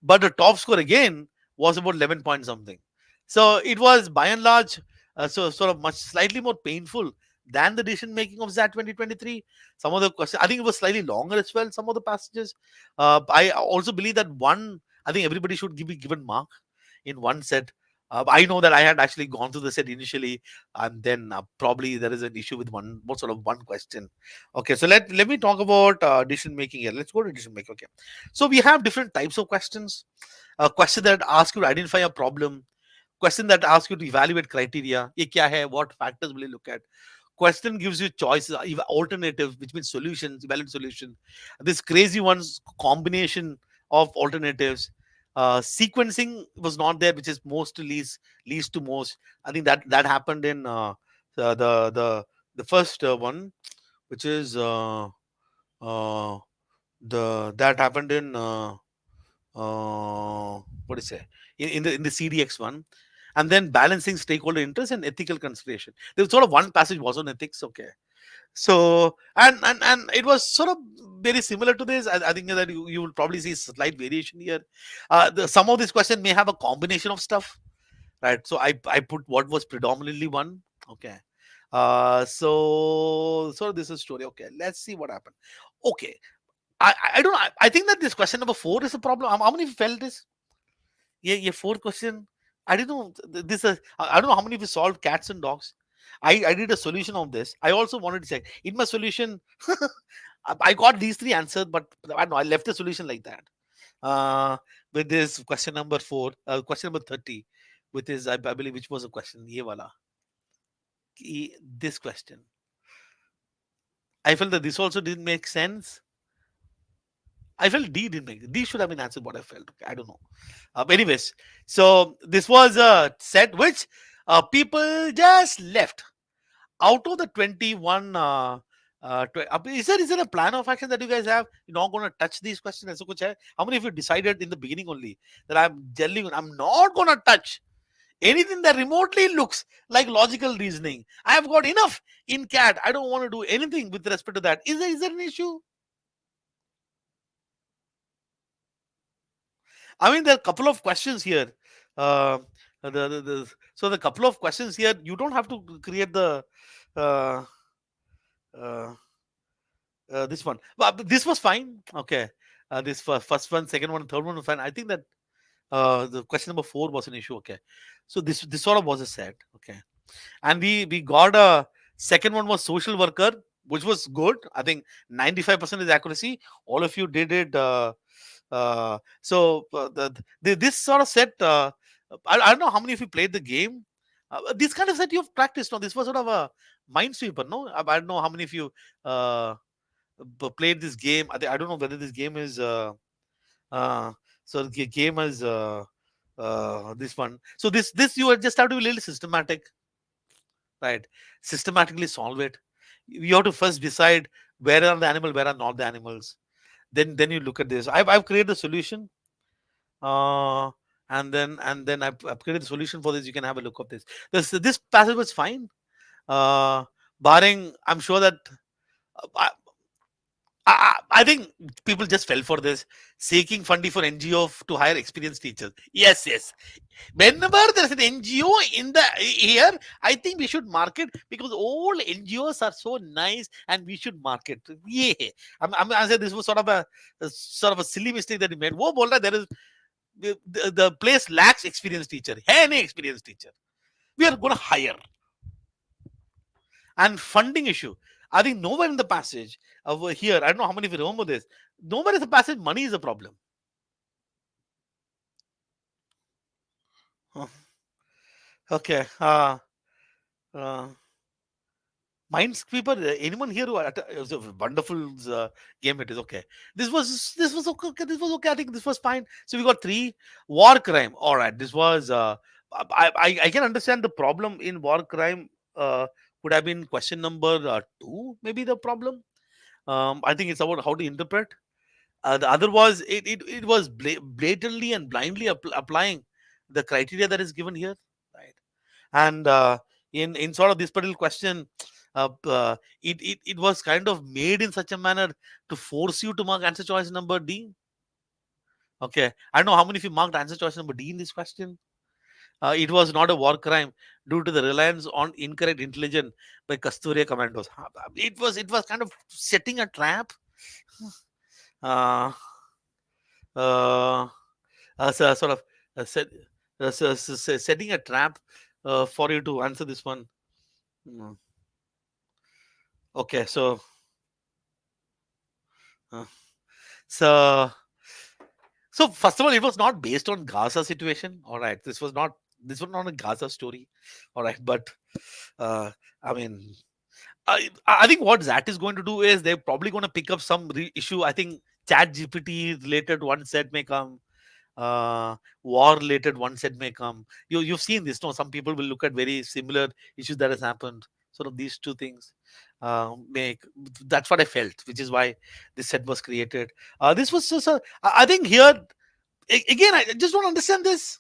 but the top score again was about 11 point something. So it was by and large, so sort of much slightly more painful than the decision making of ZAT 2023. Some of the questions, I think it was slightly longer as well. Some of the passages. I also believe that I think everybody should be given mark in one set. I know that I had actually gone through the set initially, and then probably there is an issue with one question. Okay, so let me talk about decision making here. Let's go to decision making. Okay, so we have different types of questions. A question that asks you to identify a problem, question that asks you to evaluate criteria. ये क्या है? What factors will you look at? Question gives you choices, alternative, which means solutions, evaluate solution. This crazy one's combination of alternatives. Sequencing was not there, which is most to least to most. I think that happened in the first one, which is the that happened in what do you say, in the CDX one. And then balancing stakeholder interest and ethical consideration. There was sort of one passage was on ethics. Okay, so and it was sort of very similar to this. I think that you will probably see slight variation here. Some of this question may have a combination of stuff, right? So I put what was predominantly one. Okay, so this is story. Okay, let's see what happened. Okay, I don't know. I think that this question number 4 is a problem. How many of you felt this? Yeah, fourth question. I didn't know this. I don't know how many of you solved cats and dogs. I did a solution of this. I also wanted to check in my solution. I got these 3 answers, but I don't know, I left the solution like that. Uh, with this question number 4, question number 30. with his, I believe, which was a question, ye wala, this question. I felt that this also didn't make sense. I felt D didn't make D should have been answered what I felt. Okay, I don't know. Anyways, so this was a set which people just left out of the 21. Is there a plan of action that you guys have? You're not going to touch these questions. So, kuch hai? How many of you decided in the beginning only that I'm telling you I'm not going to touch anything that remotely looks like logical reasoning? I have got enough in CAT. I don't want to do anything with respect to that. Is there an issue? I mean, there are a couple of questions here. Uh, so the couple of questions here, you don't have to create the uh, uh, this one. But this was fine. Okay, this first one, second one, third one was fine. I think that the question number 4 was an issue. Okay, so this sort of was a set. Okay, and we got a second one was social worker, which was good. I think 95% is accuracy. All of you did it. This sort of set, I don't know how many of you played the game. This kind of set you've practiced. No, this was sort of a minesweeper. No, I don't know how many of you uh, played this game. I don't know whether this game is. Uh, so the game is this one. So this you just have to be a little systematic, right? Systematically solve it. You have to first decide where are the animal, where are not the animals. Then you look at this. I've created a solution, uh, and then I've created the solution for this. You can have a look of this. This passage was fine, uh, barring I'm sure that I, I think people just fell for this seeking funding for NGO to hire experienced teachers. Yes, yes. Whenever there's an NGO in the here, I think we should market because all NGOs are so nice and we should market. Yeah, I'm saying this was sort of a silly mistake that we made. Wo bol raha, there is the place lacks experienced teacher. Hey, any experienced teacher, we are going to hire. And funding issue. I think nowhere in the passage over here, I don't know how many of you remember this. Nowhere in the passage, money is a problem. Huh. Okay. Uh, Minesweeper, anyone here who it was a wonderful game. It is okay. This was okay. This was okay. I think this was fine. So we got 3 war crime. All right. This was. I can understand the problem in war crime. Could have been question number 2. Maybe the problem. I think it's about how to interpret. The other was it was blatantly and blindly applying the criteria that is given here, right? And in sort of this particular question, it was kind of made in such a manner to force you to mark answer choice number D. Okay, I don't know how many of you marked answer choice number D in this question. It was not a war crime due to the reliance on incorrect intelligence by Kasturiya commandos. It was kind of setting a trap. Uh, uh, sort of setting a trap for you to answer this one. Mm. Okay, uh, so so first of all, it was not based on Gaza situation. All right, this was not a Gaza story. All right, but uh, I mean, I think what Zat is going to do is they're probably going to pick up some issue. I think Chat GPT related one set may come. War related one set may come. You've seen this. No, some people will look at very similar issues that has happened. Sort of these two things make that's what I felt, which is why this set was created. This was just I think here again I just don't understand this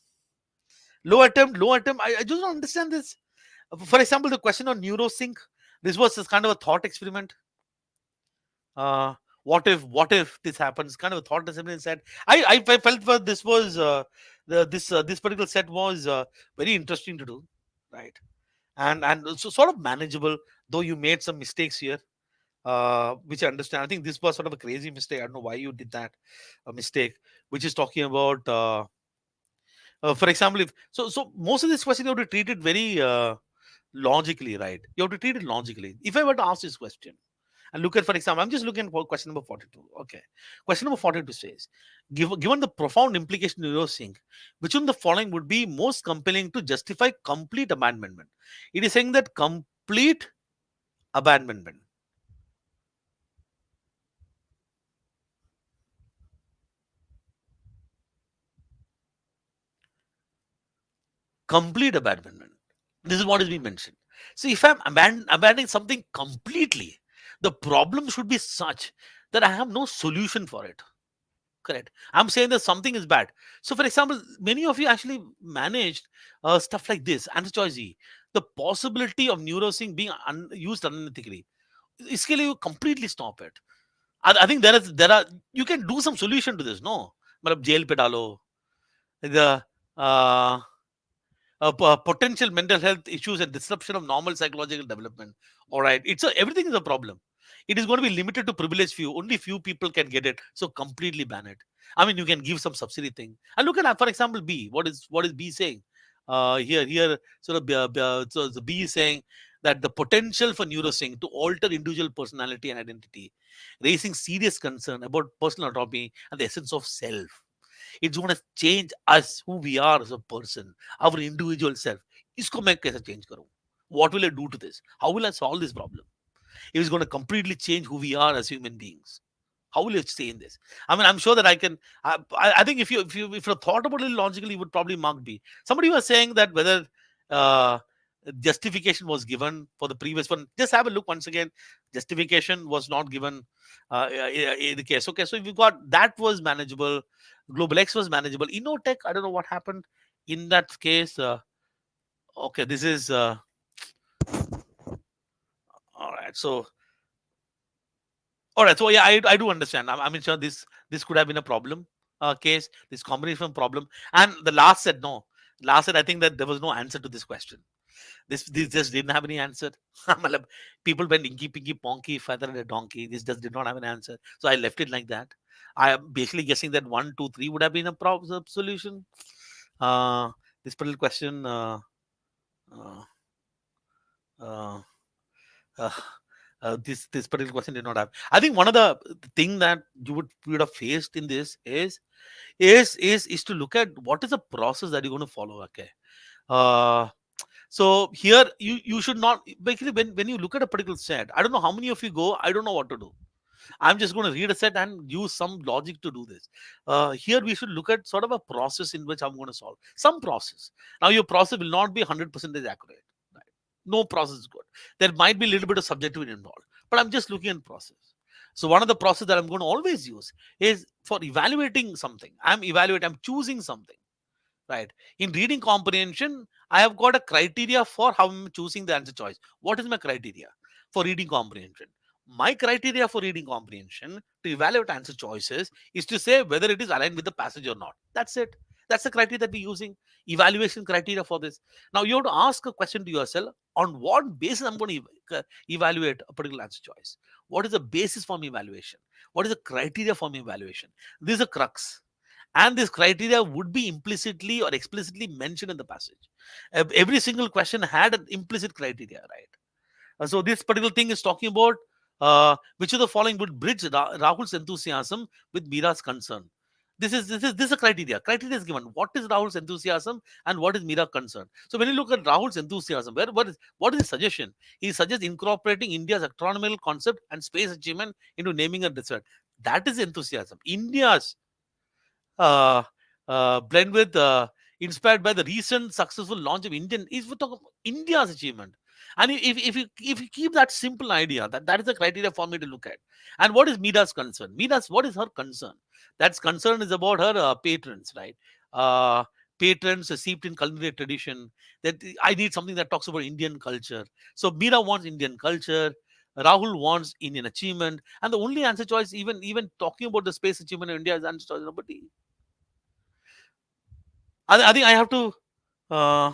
low attempt. I just don't understand this. For example, the question on neurosync. This was just kind of a thought experiment. uh, what if this happens, kind of a thought experiment set. I felt that this was this particular set was very interesting to do, right? And so sort of manageable, though you made some mistakes here, which I understand. I think this was sort of a crazy mistake. I don't know why you did that, a mistake, which is talking about for example, if so most of this question you have to treat it very logically, right? You have to treat it logically. If I were to ask this question, And look at, for example, I'm just looking for question number 42. Okay. Question number 42 says, given the profound implication of neurosync, which one of the following would be most compelling to justify complete abandonment? It is saying that complete abandonment. Complete abandonment. This is what is being mentioned. So if I'm abandoning something completely, the problem should be such that I have no solution for it. Correct. I'm saying that something is bad. So, for example, many of you actually managed stuff like this, anti-choice E, the possibility of neurosync being used unethically. इसके लिए you completely stop it. I think there are you can do some solution to this. No, मतलब jail पे डालो. The uh, potential mental health issues and disruption of normal psychological development. All right, everything is a problem. It is going to be limited to privileged few. Only few people can get it. So completely ban it. I mean, you can give some subsidy thing. And look at, for example, B. What is B saying? Here, sort of, so the B is saying that the potential for neurosync to alter individual personality and identity, raising serious concern about personal autonomy and the essence of self. It's going to change us, who we are as a person, our individual self. इसको मैं कैसे change करूं? What will I do to this? How will I solve this problem? It is going to completely change who we are as human beings. How will you stay in this? I mean, I'm sure that I can. I think if you thought about it logically, you would probably mark B. Somebody was saying that whether uh, justification was given for the previous one. Just have a look once again. Justification was not given in the case. Okay, so if you got that was manageable, Global X was manageable. Innotech, I don't know what happened in that case. Okay, this is all right. So all right. So yeah, I do understand. I mean, sure, this could have been a problem case. This combination problem. And the last said no. Last said I think that there was no answer to this question. This just didn't have any answer. Matlab, people went inky pinky ponky feather and a donkey. This just did not have an answer. So I left it like that. I am basically guessing that 1, 2, 3 would have been a solution. This particular question. Uh, uh, uh, this particular question did not have. I think one of the thing that you would have faced in this is to look at what is the process that you're going to follow. Okay. Uh, so here you should not basically when you look at a particular set. I don't know how many of you go. I don't know what to do. I'm just going to read a set and use some logic to do this. Here we should look at sort of a process in which I'm going to solve some process. Now your process will not be 100% accurate. Right? No process is good. There might be a little bit of subjectivity involved, but I'm just looking at process. So one of the process that I'm going to always use is for evaluating something. I'm choosing something. Right. In reading comprehension, I have got a criteria for how I'm choosing the answer choice. What is my criteria for reading comprehension? My criteria for reading comprehension to evaluate answer choices is to say whether it is aligned with the passage or not. That's it. That's the criteria that we're using. Evaluation criteria for this. Now you have to ask a question to yourself: on what basis I'm going to evaluate a particular answer choice? What is the basis for my evaluation? What is the criteria for my evaluation? This is a crux, and this criteria would be implicitly or explicitly mentioned in the passage. Every single question had an implicit criteria, right? So this particular thing is talking about which of the following would bridge Rahul's enthusiasm with Mira's concern. This is a criteria. Criteria is given. What is Rahul's enthusiasm and what is Mira's concern? So when you look at Rahul's enthusiasm, what is his suggestion? He suggests incorporating India's astronomical concept and space achievement into naming a desert. That is enthusiasm. India's uh, blend with inspired by the recent successful launch of Indian is we talk about India's achievement. And if you keep that simple idea, that is the criteria for me to look at. And what is Mira's concern? Mira's what is her concern? That's concern is about her patrons, right? Uh, Patrons steeped in culinary tradition. That I need something that talks about Indian culture. So Mira wants Indian culture. Rahul wants Indian achievement, and the only answer choice, even talking about the space achievement in India, is answer choice number D. I think I have to. Uh,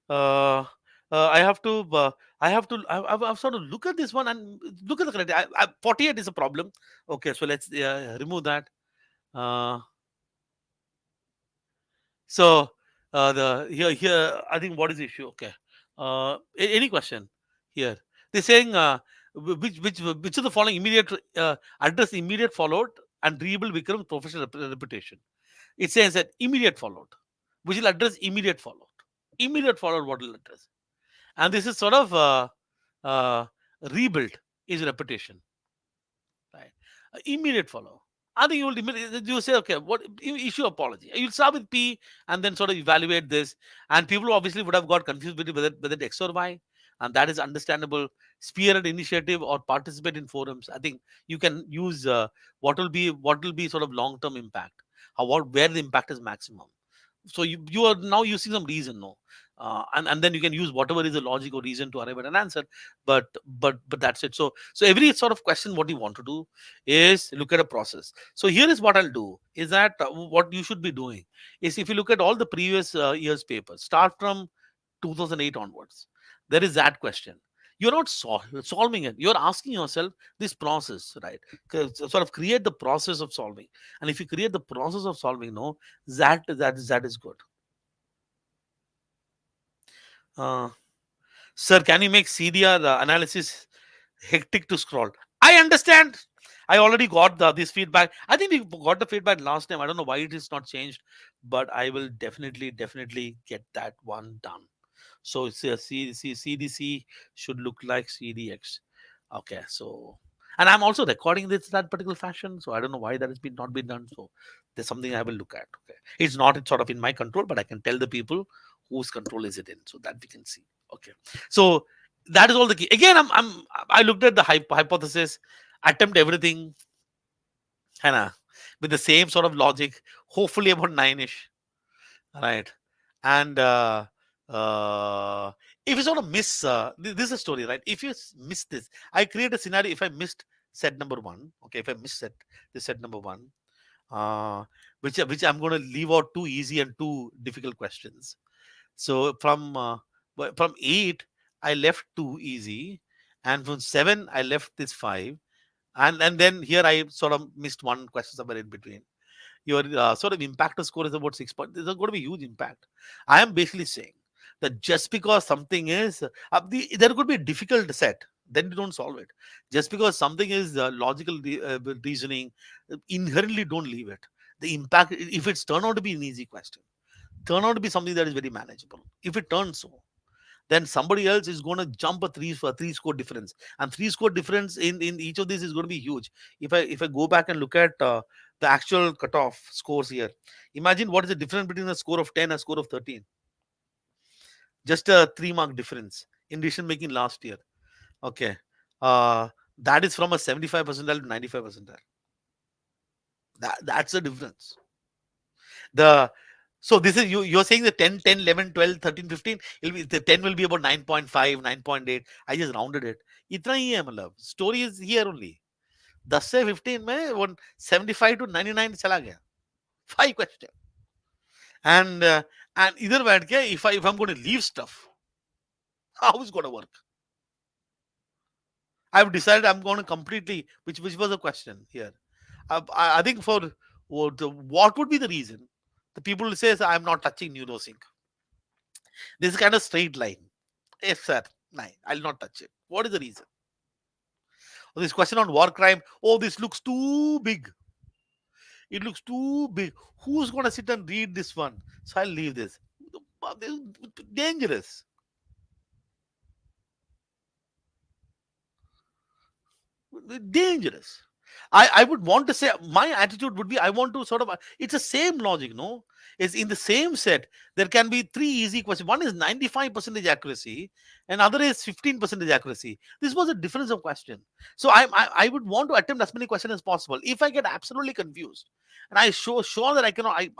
uh, I have to. I've sort of look at this one and look at the criteria. 48 is a problem. Okay, so let's remove that. Uh, so the here I think what is the issue? Okay. Any question here? They're saying which of the following immediate address immediate followed and rebuild Vikram's professional reputation? It says that immediate followed, which will address immediate followed. Immediate followed what will address, and this is sort of uh, rebuild his reputation, right? Immediate follow. I think you say, okay, what issue apology? You'll start with P and then sort of evaluate this. And people obviously would have got confused between whether it X or Y, and that is understandable. Spearhead initiative or participate in forums. I think you can use what will be sort of long term impact. How what where the impact is maximum. So you are now using some reason, no, and then you can use whatever is the logic or reason to arrive at an answer. But that's it. So every sort of question, what you want to do is look at a process. So here is what I'll do is that what you should be doing is, if you look at all the previous years papers, start from 2008 onwards, there is that question. You're not solving it, you're asking yourself this process, right? Sort of create the process of solving. And if you create the process of solving, no, that is good. uh, Sir, can you make CDR analysis hectic to scroll? I understand. I already got this feedback. I think we got the feedback last time. I don't know why it is not changed, but I will definitely get that one done. So it's a CDC should look like CDX. Okay, so, and I'm also recording this that particular fashion. So I don't know why that has been not been done. So there's something I will look at. Okay, it's not sort of in my control, but I can tell the people whose control is it in, so that we can see. Okay, so that is all the key. Again, I looked at the hypothesis, attempt everything, Hannah, with the same sort of logic. Hopefully about nine-ish, right? And uh, if you sort of miss, this is a story, right? If you miss this, I create a scenario. If I missed set number one, okay, if I missed set number one, uh, which I'm going to leave out two easy and two difficult questions. So from 8, I left 2 easy, and from 7, I left this 5, and then here I sort of missed one question somewhere in between. Your sort of impactor score is about 6 points. There's going to be huge impact. I am basically saying that just because something is there could be a difficult set, then you don't solve it. Just because something is logical reasoning, inherently don't leave it. The impact, if it's turned out to be an easy question, turn out to be something that is very manageable. If it turns so, then somebody else is going to jump a three score difference, and three score difference in each of these is going to be huge. If I go back and look at the actual cutoff scores here, imagine what is the difference between a score of 10 and a score of 13. Just a 3 mark difference in decision making last year. Okay, uh, that is from a 75 percentile to 95 percentile. That's the difference. The So this is you're saying the 10, 10, 11, 12, 13, 15, it'll be the 10 will be about 9.5, 9.8. I just rounded it. इतना ही है मतलब. Story is here only. 10 से 15 में 175 to 99 चला गया. 5 question. And इधर बैठ के if I'm going to leave stuff, how is it going to work? I've decided I'm going to completely, which was a question here. I think for what would be the reason? The people who says I'm not touching neurosync. This is kind of straight line. Yes, sir. No, I'll not touch it. What is the reason? Oh, this question on war crime. Oh, this looks too big. It looks too big. Who's going to sit and read this one? So I'll leave this. This is dangerous. Dangerous. I would want to say my attitude would be I want to sort of it's the same logic, no? Is in the same set, there can be three easy questions. One is 95% accuracy, and other is 15% accuracy. This was a difference of question. So I would want to attempt as many questions as possible. If I get absolutely confused and I sure that I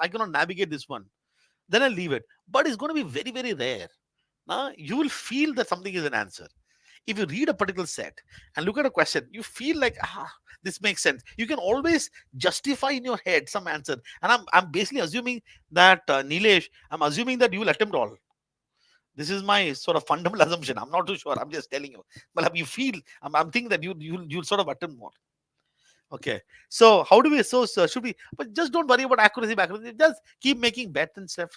cannot navigate this one, then I'll leave it. But it's going to be very, very rare. You will feel that something is an answer. If you read a particular set and look at a question, you feel like, this makes sense. You can always justify in your head some answer. And I'm basically assuming that, Nilesh, I'm assuming that you will attempt all. This is my sort of fundamental assumption. I'm not too sure. I'm just telling you. But you feel, I'm thinking that you'll sort of attempt more. Okay. So how do we, should we, but just don't worry about accuracy, accuracy. Just keep making bet and stuff.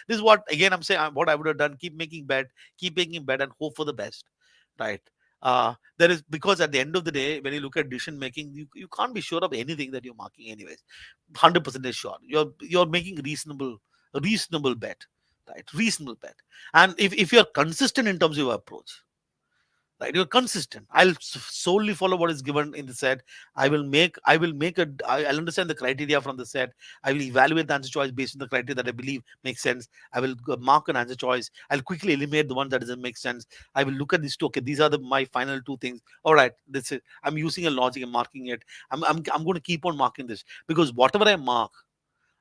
This is what, again, I'm saying, what I would have done. Keep making bet and hope for the best. Right. There is, because at the end of the day, when you look at decision making, you can't be sure of anything that you're marking anyways. 100% sure. You're making reasonable bet, right? Reasonable bet. And if you're consistent in terms of your approach, right, you're consistent. I'll solely follow what is given in the set. I'll understand the criteria from the set. I will evaluate the answer choice based on the criteria that I believe makes sense. I will mark an answer choice. I'll quickly eliminate the one that doesn't make sense. I will look at these two. Okay, these are my final two things. All right, this is, I'm using a logic and marking it. I'm going to keep on marking this, because whatever I mark,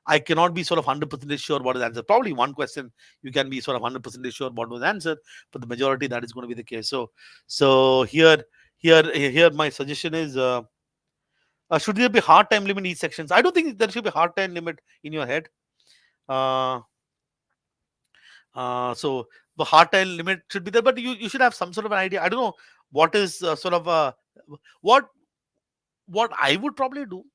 I cannot be sort of 100% sure what is the answer. Probably one question you can be sort of 100% sure what was the answer, but the majority that is going to be the case. So here my suggestion is, should there be hard time limit in each sections? I don't think there should be hard time limit in your head. Uh, so the hard time limit should be there, but you should have some sort of an idea. I don't know what is what what I would probably do.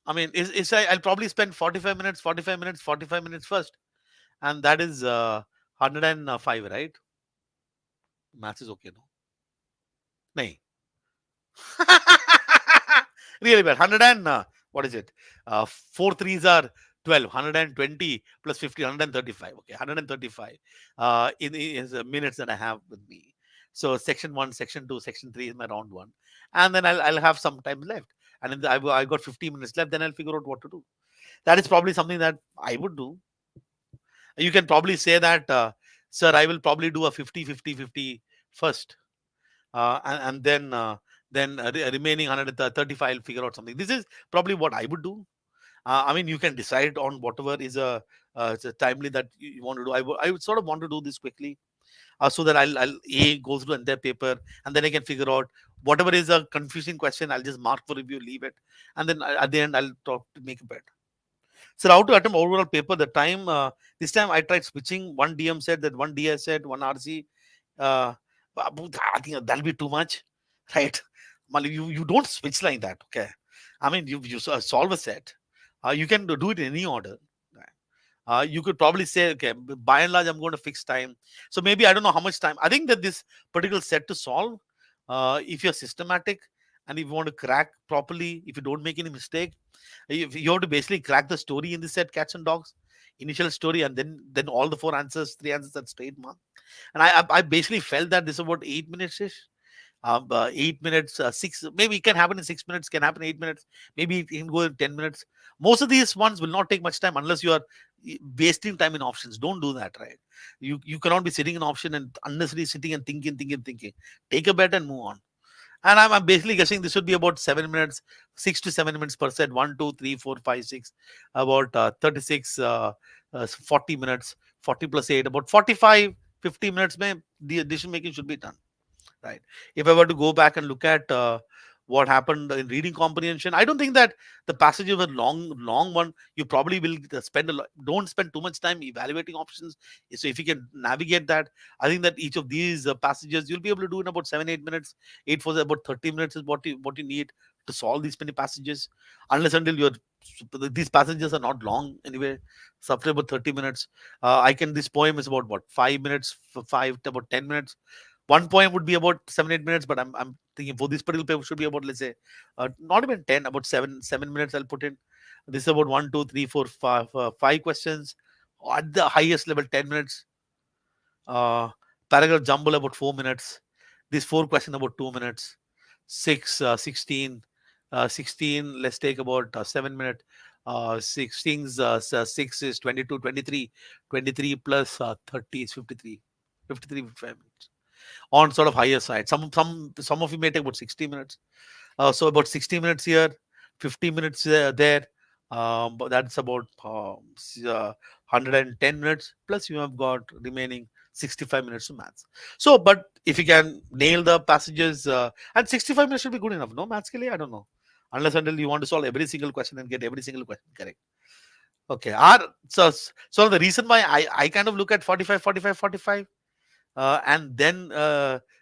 I mean, I'll probably spend 45 minutes, 45 minutes, 45 minutes first, and that is 105, right? Maths is okay, no? Nahi. Really bad. 100 and what is it? 4 threes are 12. 120 plus 50, 135. Okay, 135 in minutes that I have with me. So section 1, section 2, section 3 is my round 1. And then I'll have some time left. And I got 15 minutes left, then I'll figure out what to do. That is probably something that I would do. You can probably say that, sir, I will probably do a 50, 50, 50 first, and then remaining 135 I'll figure out something. This is probably what I would do. I mean, you can decide on whatever is it's a timely that you want to do. I would sort of want to do this quickly, so that I'll go through the entire paper, and then I can figure out whatever is a confusing question. I'll just mark for review, leave it, and then at the end I'll talk to make a bet. So how to attempt overall paper? The time, this time I tried switching. One DM said that, one DS said, one RC. Uh, I think that'll be too much, right? Well, you don't switch like that, okay? I mean, you solve a set. You can do it in any order. Right? You could probably say, okay, by and large, I'm going to fix time. So maybe I don't know how much time. I think that this particular set to solve, if you're systematic and if you want to crack properly, if you don't make any mistake, you have to basically crack the story in the set, cats and dogs, initial story, and then all the three answers at straight mark. And I basically felt that this is about 8 minutes ish. 8 minutes, six, maybe it can happen in 6 minutes, can happen in 8 minutes, maybe it can go in 10 minutes. Most of these ones will not take much time unless you are wasting time in options. Don't do that, right? You cannot be sitting in option and unnecessarily sitting and thinking. Take a bet and move on. And I'm basically guessing this would be about 7 minutes, 6 to 7 minutes per set. 1, 2, 3, 4, 5, 6. About 36, 40 minutes, 40 plus 8, about 45, 50 minutes. The decision making should be done, right? If I were to go back and look at what happened in reading comprehension, I don't think that the passages were long one. You probably will spend a lot. Don't spend too much time evaluating options. So if you can navigate that, I think that each of these passages you'll be able to do in about 7-8 minutes. 8 for about 30 minutes is what you need to solve these many passages, unless until you're these passages are not long anyway. Something about 30 minutes. I can This poem is about what, 5 minutes, for 5 to about 10 minutes. One poem would be about 7-8 minutes, but I'm thinking for this particular paper should be about, let's say, not even 10, about 7 minutes I'll put in. This is about 1, 2, 3, 4, 5 questions. At the highest level, 10 minutes. uh, Paragraph jumble about 4 minutes. This 4 question about 2 minutes. 16, let's take about 7 minutes. 16 6 is 22, 23. 23 plus 30 is 53. 55 minutes on sort of higher side. Some of you may take about 60 minutes. So about 60 minutes here, 50 minutes there. But that's about 110 minutes. Plus you have got remaining 65 minutes to maths. So, but if you can nail the passages, and 65 minutes should be good enough. No maths ke liye, I don't know. Unless until you want to solve every single question and get every single question correct. Okay. So the reason why I kind of look at 45, 45, 45, and then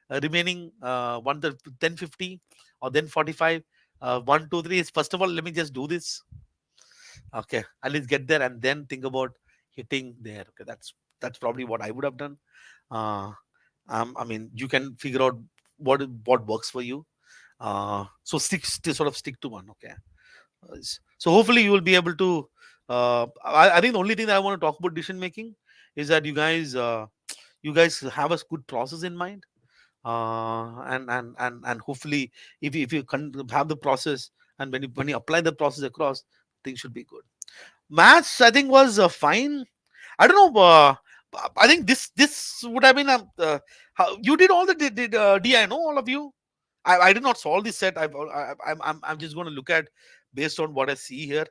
remaining 1050 or then 45, 1 2 3 is, first of all, let me just do this. Okay, at least get there and then think about hitting there. Okay, that's probably what I would have done. uh, I mean, you can figure out what works for you. So sort of stick to one. Okay. So hopefully you will be able to. I think the only thing that I want to talk about decision making is that you guys have a good process in mind, and hopefully if you have the process, and when you apply the process across, things should be good. Maths I think was fine. I don't know. I think this would have been how you did all the DI. No, all of you. I did not solve this set. I'm just going to look at based on what I see here.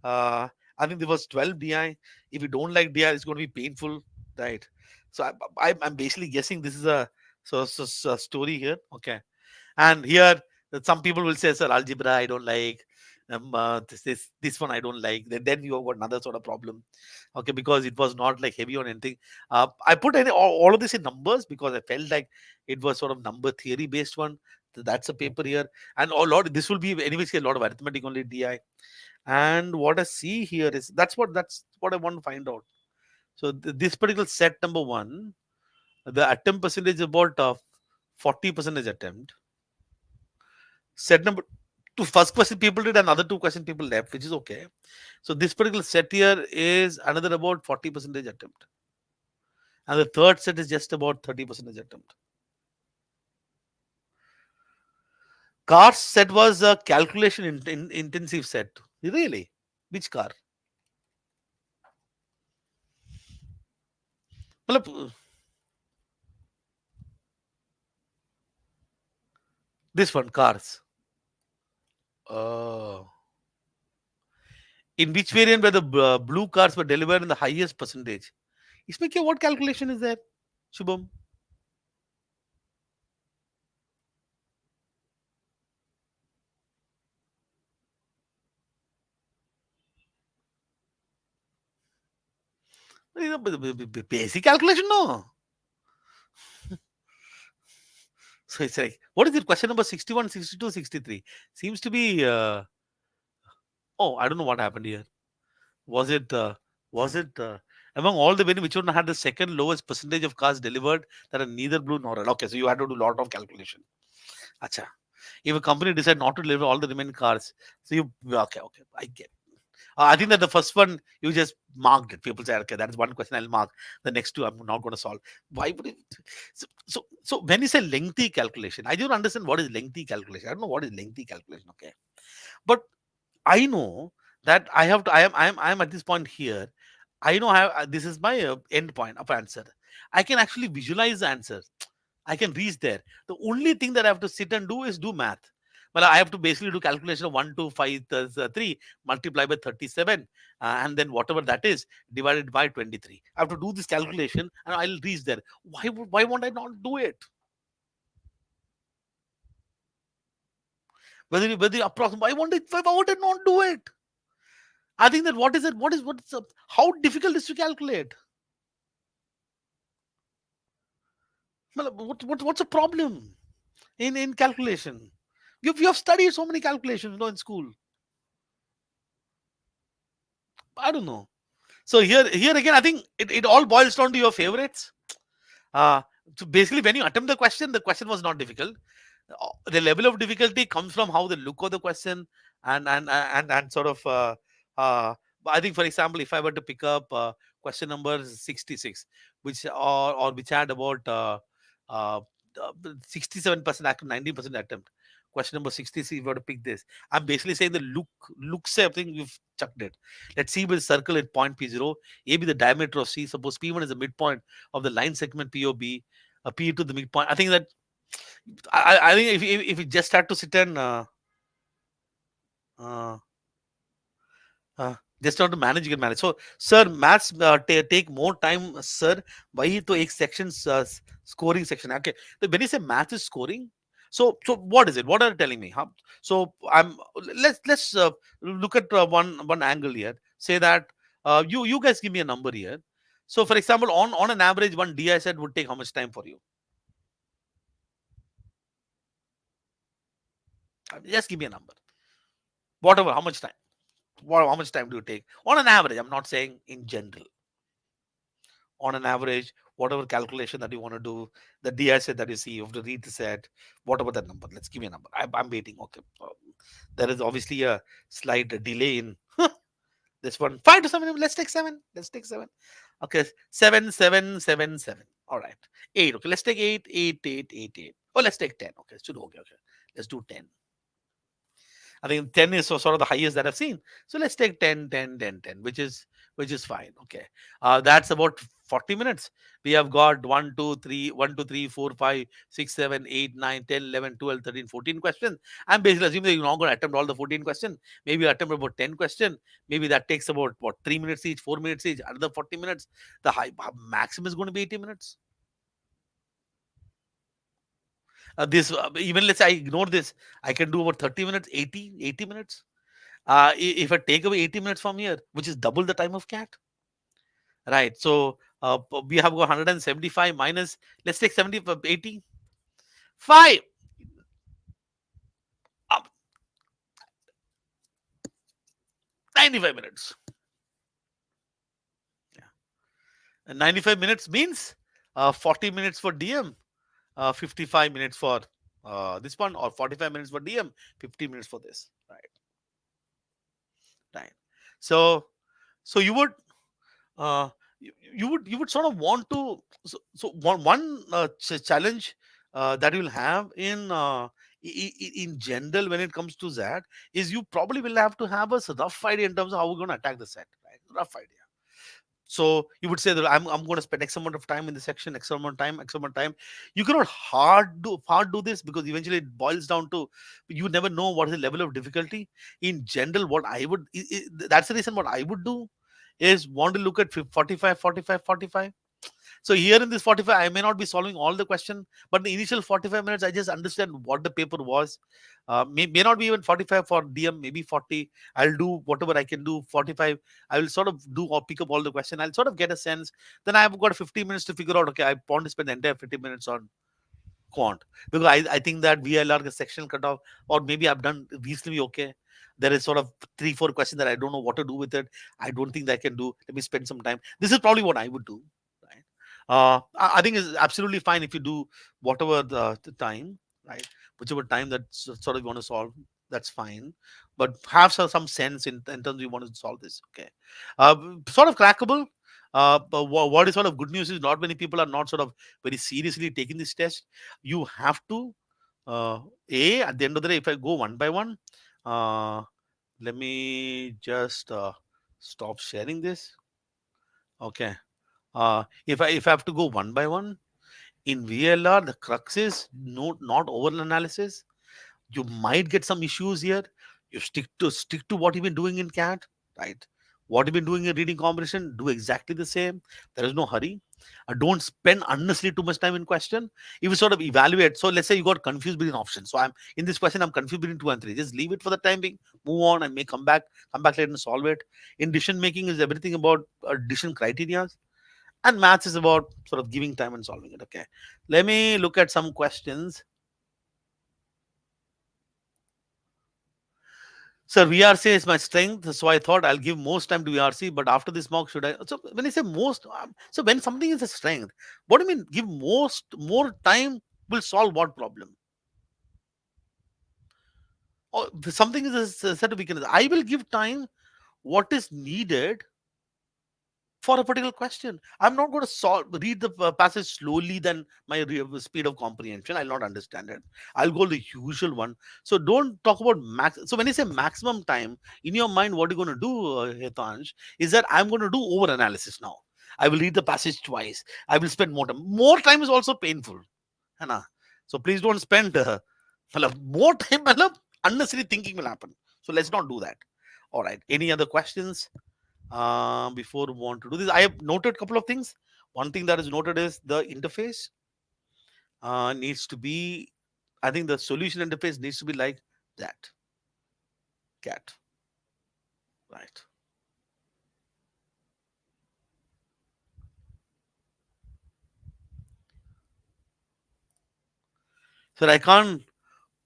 Uh, I think there was 12 DI. If you don't like DI, it's going to be painful, right? So I'm basically guessing this is a so story here. Okay, and here some people will say, "Sir, algebra I don't like." This one I don't like. Then you have got another sort of problem. Okay, because it was not like heavy on anything. I put all of this in numbers because I felt like it was sort of number theory based one. So that's a paper here, and a lot. This will be anyways a lot of arithmetic only DI. And what I see here is that's what I want to find out. So this particular set number one, the attempt percentage is about 40% attempt. Set number two, first question people did, another two question people left, which is okay. So this particular set here is another about 40% attempt, and the third set is just about 30% attempt. Car's set was a calculation intensive set. Really? Which car? Matlab, this one, cars. Oh. In which variant were the blue cars were delivered in the highest percentage? इसमें क्या what calculation is there, Shubham? Basic calculation, no. So it's like, what is it? Question number 61, 62, 63 seems to be. Oh, I don't know what happened here. Was it? Was it among all the many, which one had the second lowest percentage of cars delivered that are neither blue nor red? Okay, so you had to do a lot of calculation. Acha. If a company decide not to deliver all the remaining cars, so you okay, I get. I think that the first one you just marked it. People say, okay, that's one question I'll mark. The next two I'm not going to solve. Why would it? So when you say lengthy calculation, I don't understand what is lengthy calculation. I don't know what is lengthy calculation. Okay, but I know that I have to. I am at this point here. I know this is my end point of answer. I can actually visualize the answer. I can reach there. The only thing that I have to sit and do is do math. Well, I have to basically do calculation of 1, 2, 5, 3, multiply by 37, and then whatever that is, divided by 23. I have to do this calculation and I'll reach there. Why won't I not do it? Whether you approximate, why won't I not do it? I think that how difficult is to calculate? Well, what's the problem in calculation? You have studied so many calculations, in school. I don't know. So here again, I think it all boils down to your favorites. Uh, so basically, when you attempt the question was not difficult. The level of difficulty comes from how the look of the question and sort of. I think, for example, if I were to pick up question number 66, which had about uh, 67% accurate, 90% attempt. Question number 66, if you were to pick this, I'm basically saying the looks everything you've chucked it. Let's see with circle at point P0, A be the diameter of C. Suppose P1 is the midpoint of the line segment P O B, P to the midpoint. I think that I think if you just had to sit and uh, just have to manage, you can manage. So, sir, maths take more time, sir. Why to एक sections scoring section? Okay, so when you say math is scoring, so what is it? What are you telling me? Huh? So let's look at one angle here. Say that you guys give me a number here. So, for example, on an average, one DI set would take how much time for you? Just give me a number. Whatever, how much time? How much time do you take on an average? I'm not saying in general. On an average, whatever calculation that you want to do, the DI set that you see, you have to read the set, whatever that number. Let's give me a number. I'm waiting. Okay. There is obviously a slight delay in this one. 5 to 7. Let's take 7. Let's take 7. Okay. 7, 7, 7, 7. All right. 8. Okay. Let's take 8, 8, 8, 8, 8. Oh, let's take 10. Okay. Should okay. Okay. Let's do 10. I think 10 is sort of the highest that I've seen. So let's take 10, 10, 10, 10, which is fine. Okay. That's about 40 minutes. We have got 1, 2, 3, 1, 2, 3, 4, 5, 6, 7, 8, 9, 10, 11, 12, 13, 14 questions. I'm basically assuming that you're not going to attempt all the 14 questions. Maybe you attempt about 10 questions. Maybe that takes about what, 3 minutes each, 4 minutes each, another 40 minutes. The high maximum is going to be 80 minutes. This even let's say I ignore this, I can do about 30 minutes, 80 minutes. If I take away 80 minutes from here, which is double the time of cat, right? So we have got 175 minus, let's take 70, 80, 5, 95 minutes. Yeah. And 95 minutes means 40 minutes for DM, 55 minutes for this one, or 45 minutes for DM, 50 minutes for this, right? Right. So, so uh, you would sort of want to, so one challenge that you'll have in general when it comes to that is you probably will have to have a rough idea in terms of how we're going to attack the set, right? Rough idea. So you would say that I'm going to spend X amount of time in the section, X amount of time, X amount of time. You cannot hard do this, because eventually it boils down to you never know what is the level of difficulty. In general, what I would that's the reason what I would do is want to look at 45, 45, 45. So here in this 45, I may not be solving all the question, but the initial 45 minutes, I just understand what the paper was. May not be even 45 for DM, maybe 40. I'll do whatever I can do. 45, I will sort of do or pick up all the question. I'll sort of get a sense. Then I've got 50 minutes to figure out, okay, I want to spend the entire 50 minutes on quant, because I think that VLR the section cutoff, or maybe I've done reasonably okay. There is sort of 3 4 questions that I don't know what to do with it. I don't think that I can do. Let me spend some time. This is probably what I would do, right? I think it's absolutely fine if you do whatever the time, right? Whichever time that sort of you want to solve, that's fine. But have some sense in terms of you want to solve this. Okay, sort of crackable. But what is sort of good news is not many people are not sort of very seriously taking this test. You have to at the end of the day, if I go one by one, uh, let me just stop sharing this. Okay. If I have to go one by one, in VLR, the crux is not over analysis. You might get some issues here. You stick to what you've been doing in CAT, right? What you've been doing in reading comprehension, do exactly the same. There is no hurry. Don't spend unnecessarily too much time in question. If you sort of evaluate, so let's say you got confused between options. So I'm in this question, I'm confused between 2 and 3. Just leave it for the time being. Move on and may come back later and solve it. In decision making is everything about decision criteria, and maths is about sort of giving time and solving it. Okay, let me look at some questions. So VRC is my strength, so I thought I'll give most time to VRC, but after this mock, should I? So when I say most, so when something is a strength, what do you mean give more time will solve what problem? Or if something is a set of weakness, I will give time what is needed for a particular question. I'm not going to read the passage slowly than my speed of comprehension. I'll not understand it. I'll go the usual one. So don't talk about max. So when you say maximum time, in your mind, what you're going to do, Hitansh, is that I'm going to do over analysis now. I will read the passage twice. I will spend more time. More time is also painful. है ना? So please don't spend more time. Unnecessary thinking will happen. So let's not do that. All right. Any other questions? Before we want to do this, I have noted a couple of things. One thing that is noted is the interface needs to be, I think the solution interface needs to be like that. Cat. Right. So I can't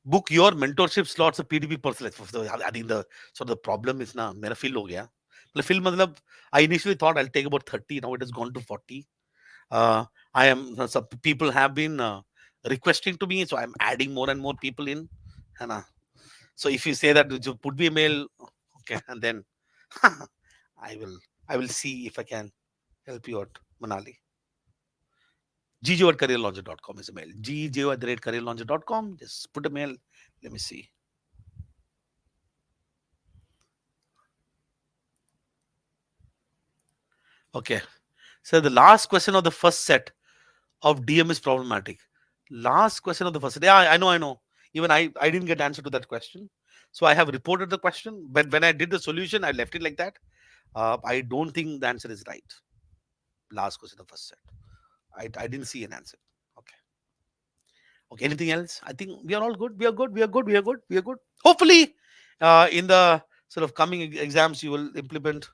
book your mentorship slots of PDP personalized. So I think the sort of the problem is now, मेरा fill हो गया. मतलब fill मतलब I initially thought I'll take about 30. Now it has gone to 40. Uh, I am some people have been requesting to me, so I'm adding more and more people in. And, so if you say that you put me a mail, okay, and then I will I will see if I can help you out, Manali. gjo@careerlauncher.com is a mail. gjo@careerlauncher.com. Just put a mail. Let me see. Okay. So the last question of the first set of DM is problematic. Last question of the first set. Yeah, I know, I know. Even I didn't get answer to that question. So I have reported the question, but when I did the solution, I left it like that. I don't think the answer is right. Last question of first set. I didn't see an answer. Okay. Okay. Anything else? I think we are all good. We are good. We are good. We are good. We are good. Hopefully, in the sort of coming exams, you will implement.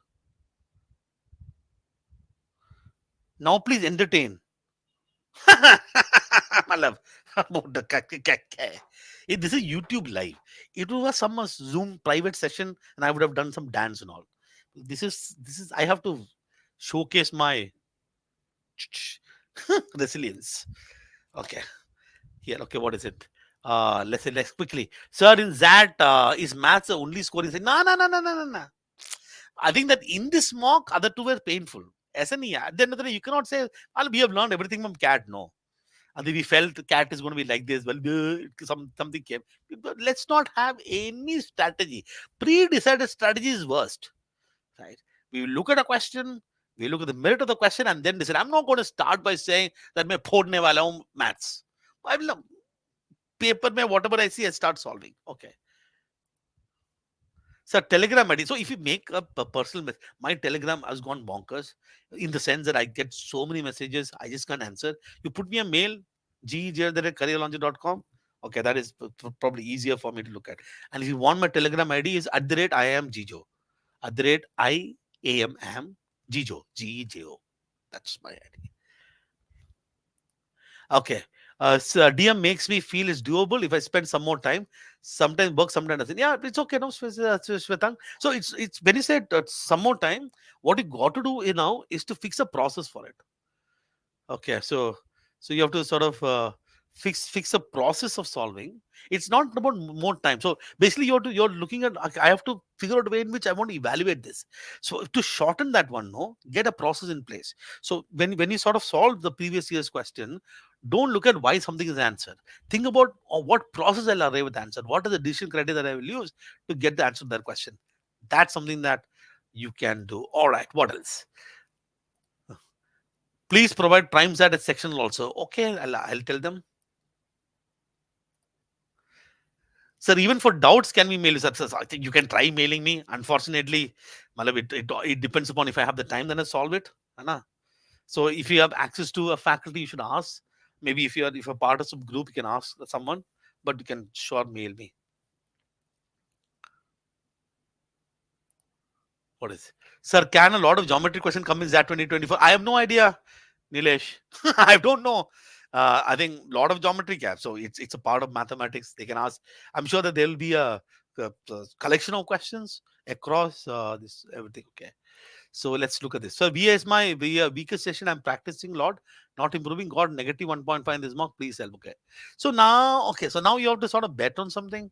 Now, please entertain. My love. This is YouTube live. It was some Zoom private session, and I would have done some dance and all. This is. I have to showcase my resilience. Okay. Here, okay, what is it? Let's say let's quickly. Sir, in that is maths the only scoring? No, no, no, no, no, no, no. I think that in this mock, other two were painful. SNE, at the end of the day, you cannot say, well, we have learned everything from CAT. No. And then we felt CAT is going to be like this. Well, something came. But let's not have any strategy. Pre-decided strategy is worst. Right? We look at a question, we look at the merit of the question, and then decide. I'm not going to start by saying that मैं फोड़ने वाला हूँ maths. I will paper में whatever I see, I start solving. Okay. So Telegram ID. So if you make a personal message, my Telegram has gone bonkers in the sense that I get so many messages, I just can't answer. You put me a mail, gj@careerlauncher.com. Okay, that is probably easier for me to look at. And if you want my Telegram ID is @ I am Gijo. @IAM Gijo. GEJO. That's my ID. Okay. So DM makes me feel it's doable if I spend some more time. Sometimes work, sometimes doesn't. Yeah, it's okay. No, Shwetang. So it's when you said some more time, what you got to do now is to fix a process for it. Okay, so you have to sort of fix a process of solving. It's not about more time. So basically, you're looking at. Okay, I have to figure out a way in which I want to evaluate this. So to shorten that one, no, get a process in place. So when you sort of solve the previous year's question, don't look at why something is answered. Think about what process I'll arrive at the answer. What are the decision criteria that I will use to get the answer to that question? That's something that you can do. All right. What else? Please provide primes at a sectional also. Okay, I'll tell them. Sir, even for doubts, can we mail you? Sir, I think you can try mailing me. Unfortunately, Malav, it depends upon if I have the time, then I solve it. Anna. So if you have access to a faculty, you should ask. Maybe if you're part of some group, you can ask someone, but you can sure mail me. What is it? Sir, can a lot of geometry question come in ZAT 2024? I have no idea, Nilesh. I don't know. I think a lot of geometry cap. So it's a part of mathematics. They can ask. I'm sure that there will be a collection of questions across this everything. Okay. So let's look at this. So VA is my weakest session. I'm practicing a lot, not improving. Got negative 1.5 in this mock. Please help. Okay. So now, okay. So now you have to sort of bet on something.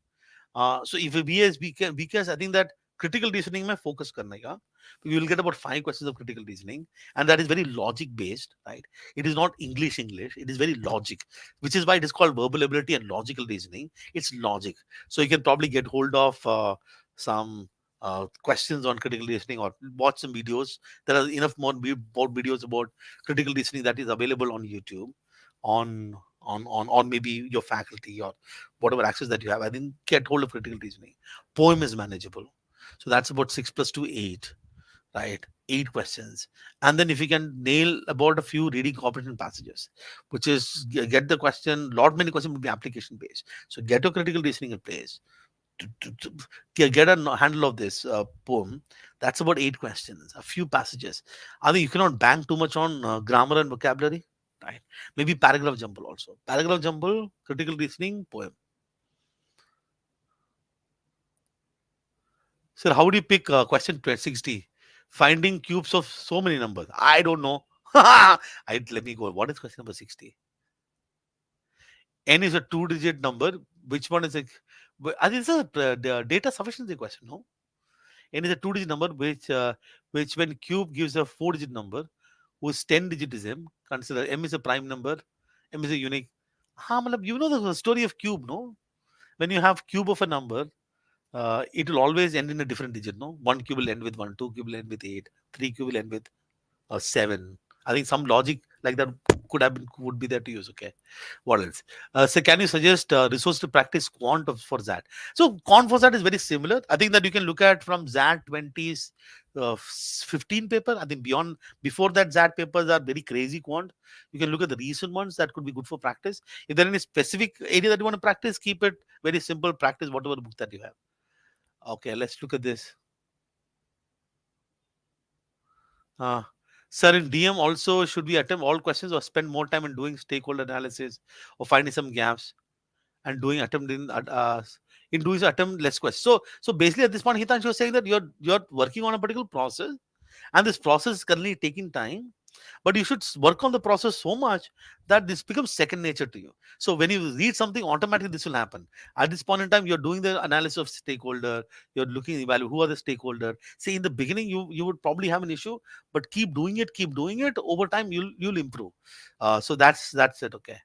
So if a BA is weakest, I think that critical reasoning में focus करने का. We will get about 5 questions of critical reasoning, and that is very logic based, right? It is not English. It is very logic, which is why it is called verbal ability and logical reasoning. It's logic. So you can probably get hold of some questions on critical reasoning or watch some videos. There are enough more videos about critical reasoning that is available on YouTube, on maybe your faculty or whatever access that you have. I think get hold of critical reasoning. Poem is manageable. So that's about 6 plus 2, 8, right? 8 questions. And then if you can nail about a few reading comprehension passages, which is get the question, lot many questions will be application based. So get your critical reasoning in place. To get a handle of this poem, that's about 8 questions, a few passages. I think you cannot bank too much on grammar and vocabulary, right? Maybe paragraph jumble also. Paragraph jumble, critical reasoning, poem. So how do you pick question 60? Finding cubes of so many numbers. I don't know. Let me go. What is question number 60? N is a two-digit number. Which one is a? I think it's a the data sufficiency question. No, N is a two-digit number which when cube gives a four-digit number, whose 10-digit is M. Consider M is a prime number. M is a unique. You know the story of cube, no? When you have cube of a number, it will always end in a different digit, no? One cube will end with one, two cube will end with eight, three cube will end with 7. I think some logic like that would be there to use. Okay, what else? So can you suggest resource to practice quant for that? So quant for that is very similar. I think that you can look at from ZAT 20's 15 paper. I think before that ZAT papers are very crazy quant. You can look at the recent ones that could be good for practice. If there are any specific area that you want to practice, keep it very simple. Practice whatever book that you have. Okay, let's look at this. Uh, Sir, in DM also, should we attempt all questions or spend more time in doing stakeholder analysis or finding some gaps and doing attempt in doing so attempt less questions? So basically at this point, Hitansh, you're saying that you're working on a particular process and this process is currently taking time, but you should work on the process so much that this becomes second nature to you. So when you read something, automatically this will happen. At this point in time, you're doing the analysis of stakeholder, you're looking evaluate who are the stakeholder. See, in the beginning you would probably have an issue, but keep doing it. Over time you'll improve. So that's it. Okay,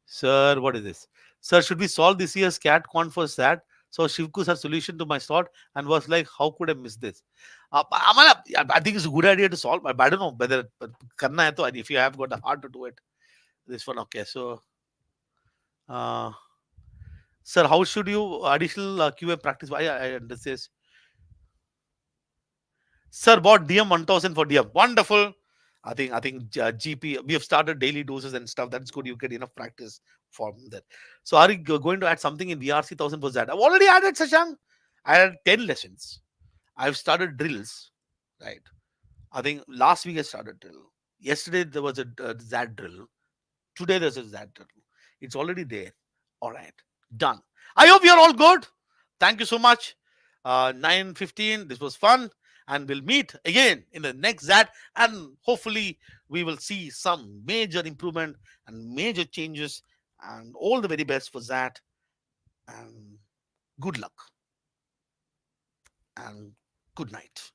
sir, what is this? Sir, should we solve this year's cat quant for that? So Shivku's her solution to my thought and was like, how could I miss this? I think it's a good idea to solve, but I don't know whether karna hai to, if you have got the heart to do it. This one, okay. So, uh, sir, how should you additional QA practice? I understand. Sir, bought DM 1000 for DM. Wonderful. I think GP. We have started daily doses and stuff. That's good. You get enough practice from that. So, are you going to add something in VRC 1000 for that? I've already added, Sashang. I had 10 lessons. I've started drills. Right. I think last week I started drill. Yesterday there was a ZAT drill. Today there's a ZAT drill. It's already there. All right. Done. I hope you're all good. Thank you so much. 9:15. This was fun. And we'll meet again in the next ZAT. And hopefully we will see some major improvement and major changes. And all the very best for ZAT. And good luck. And good night.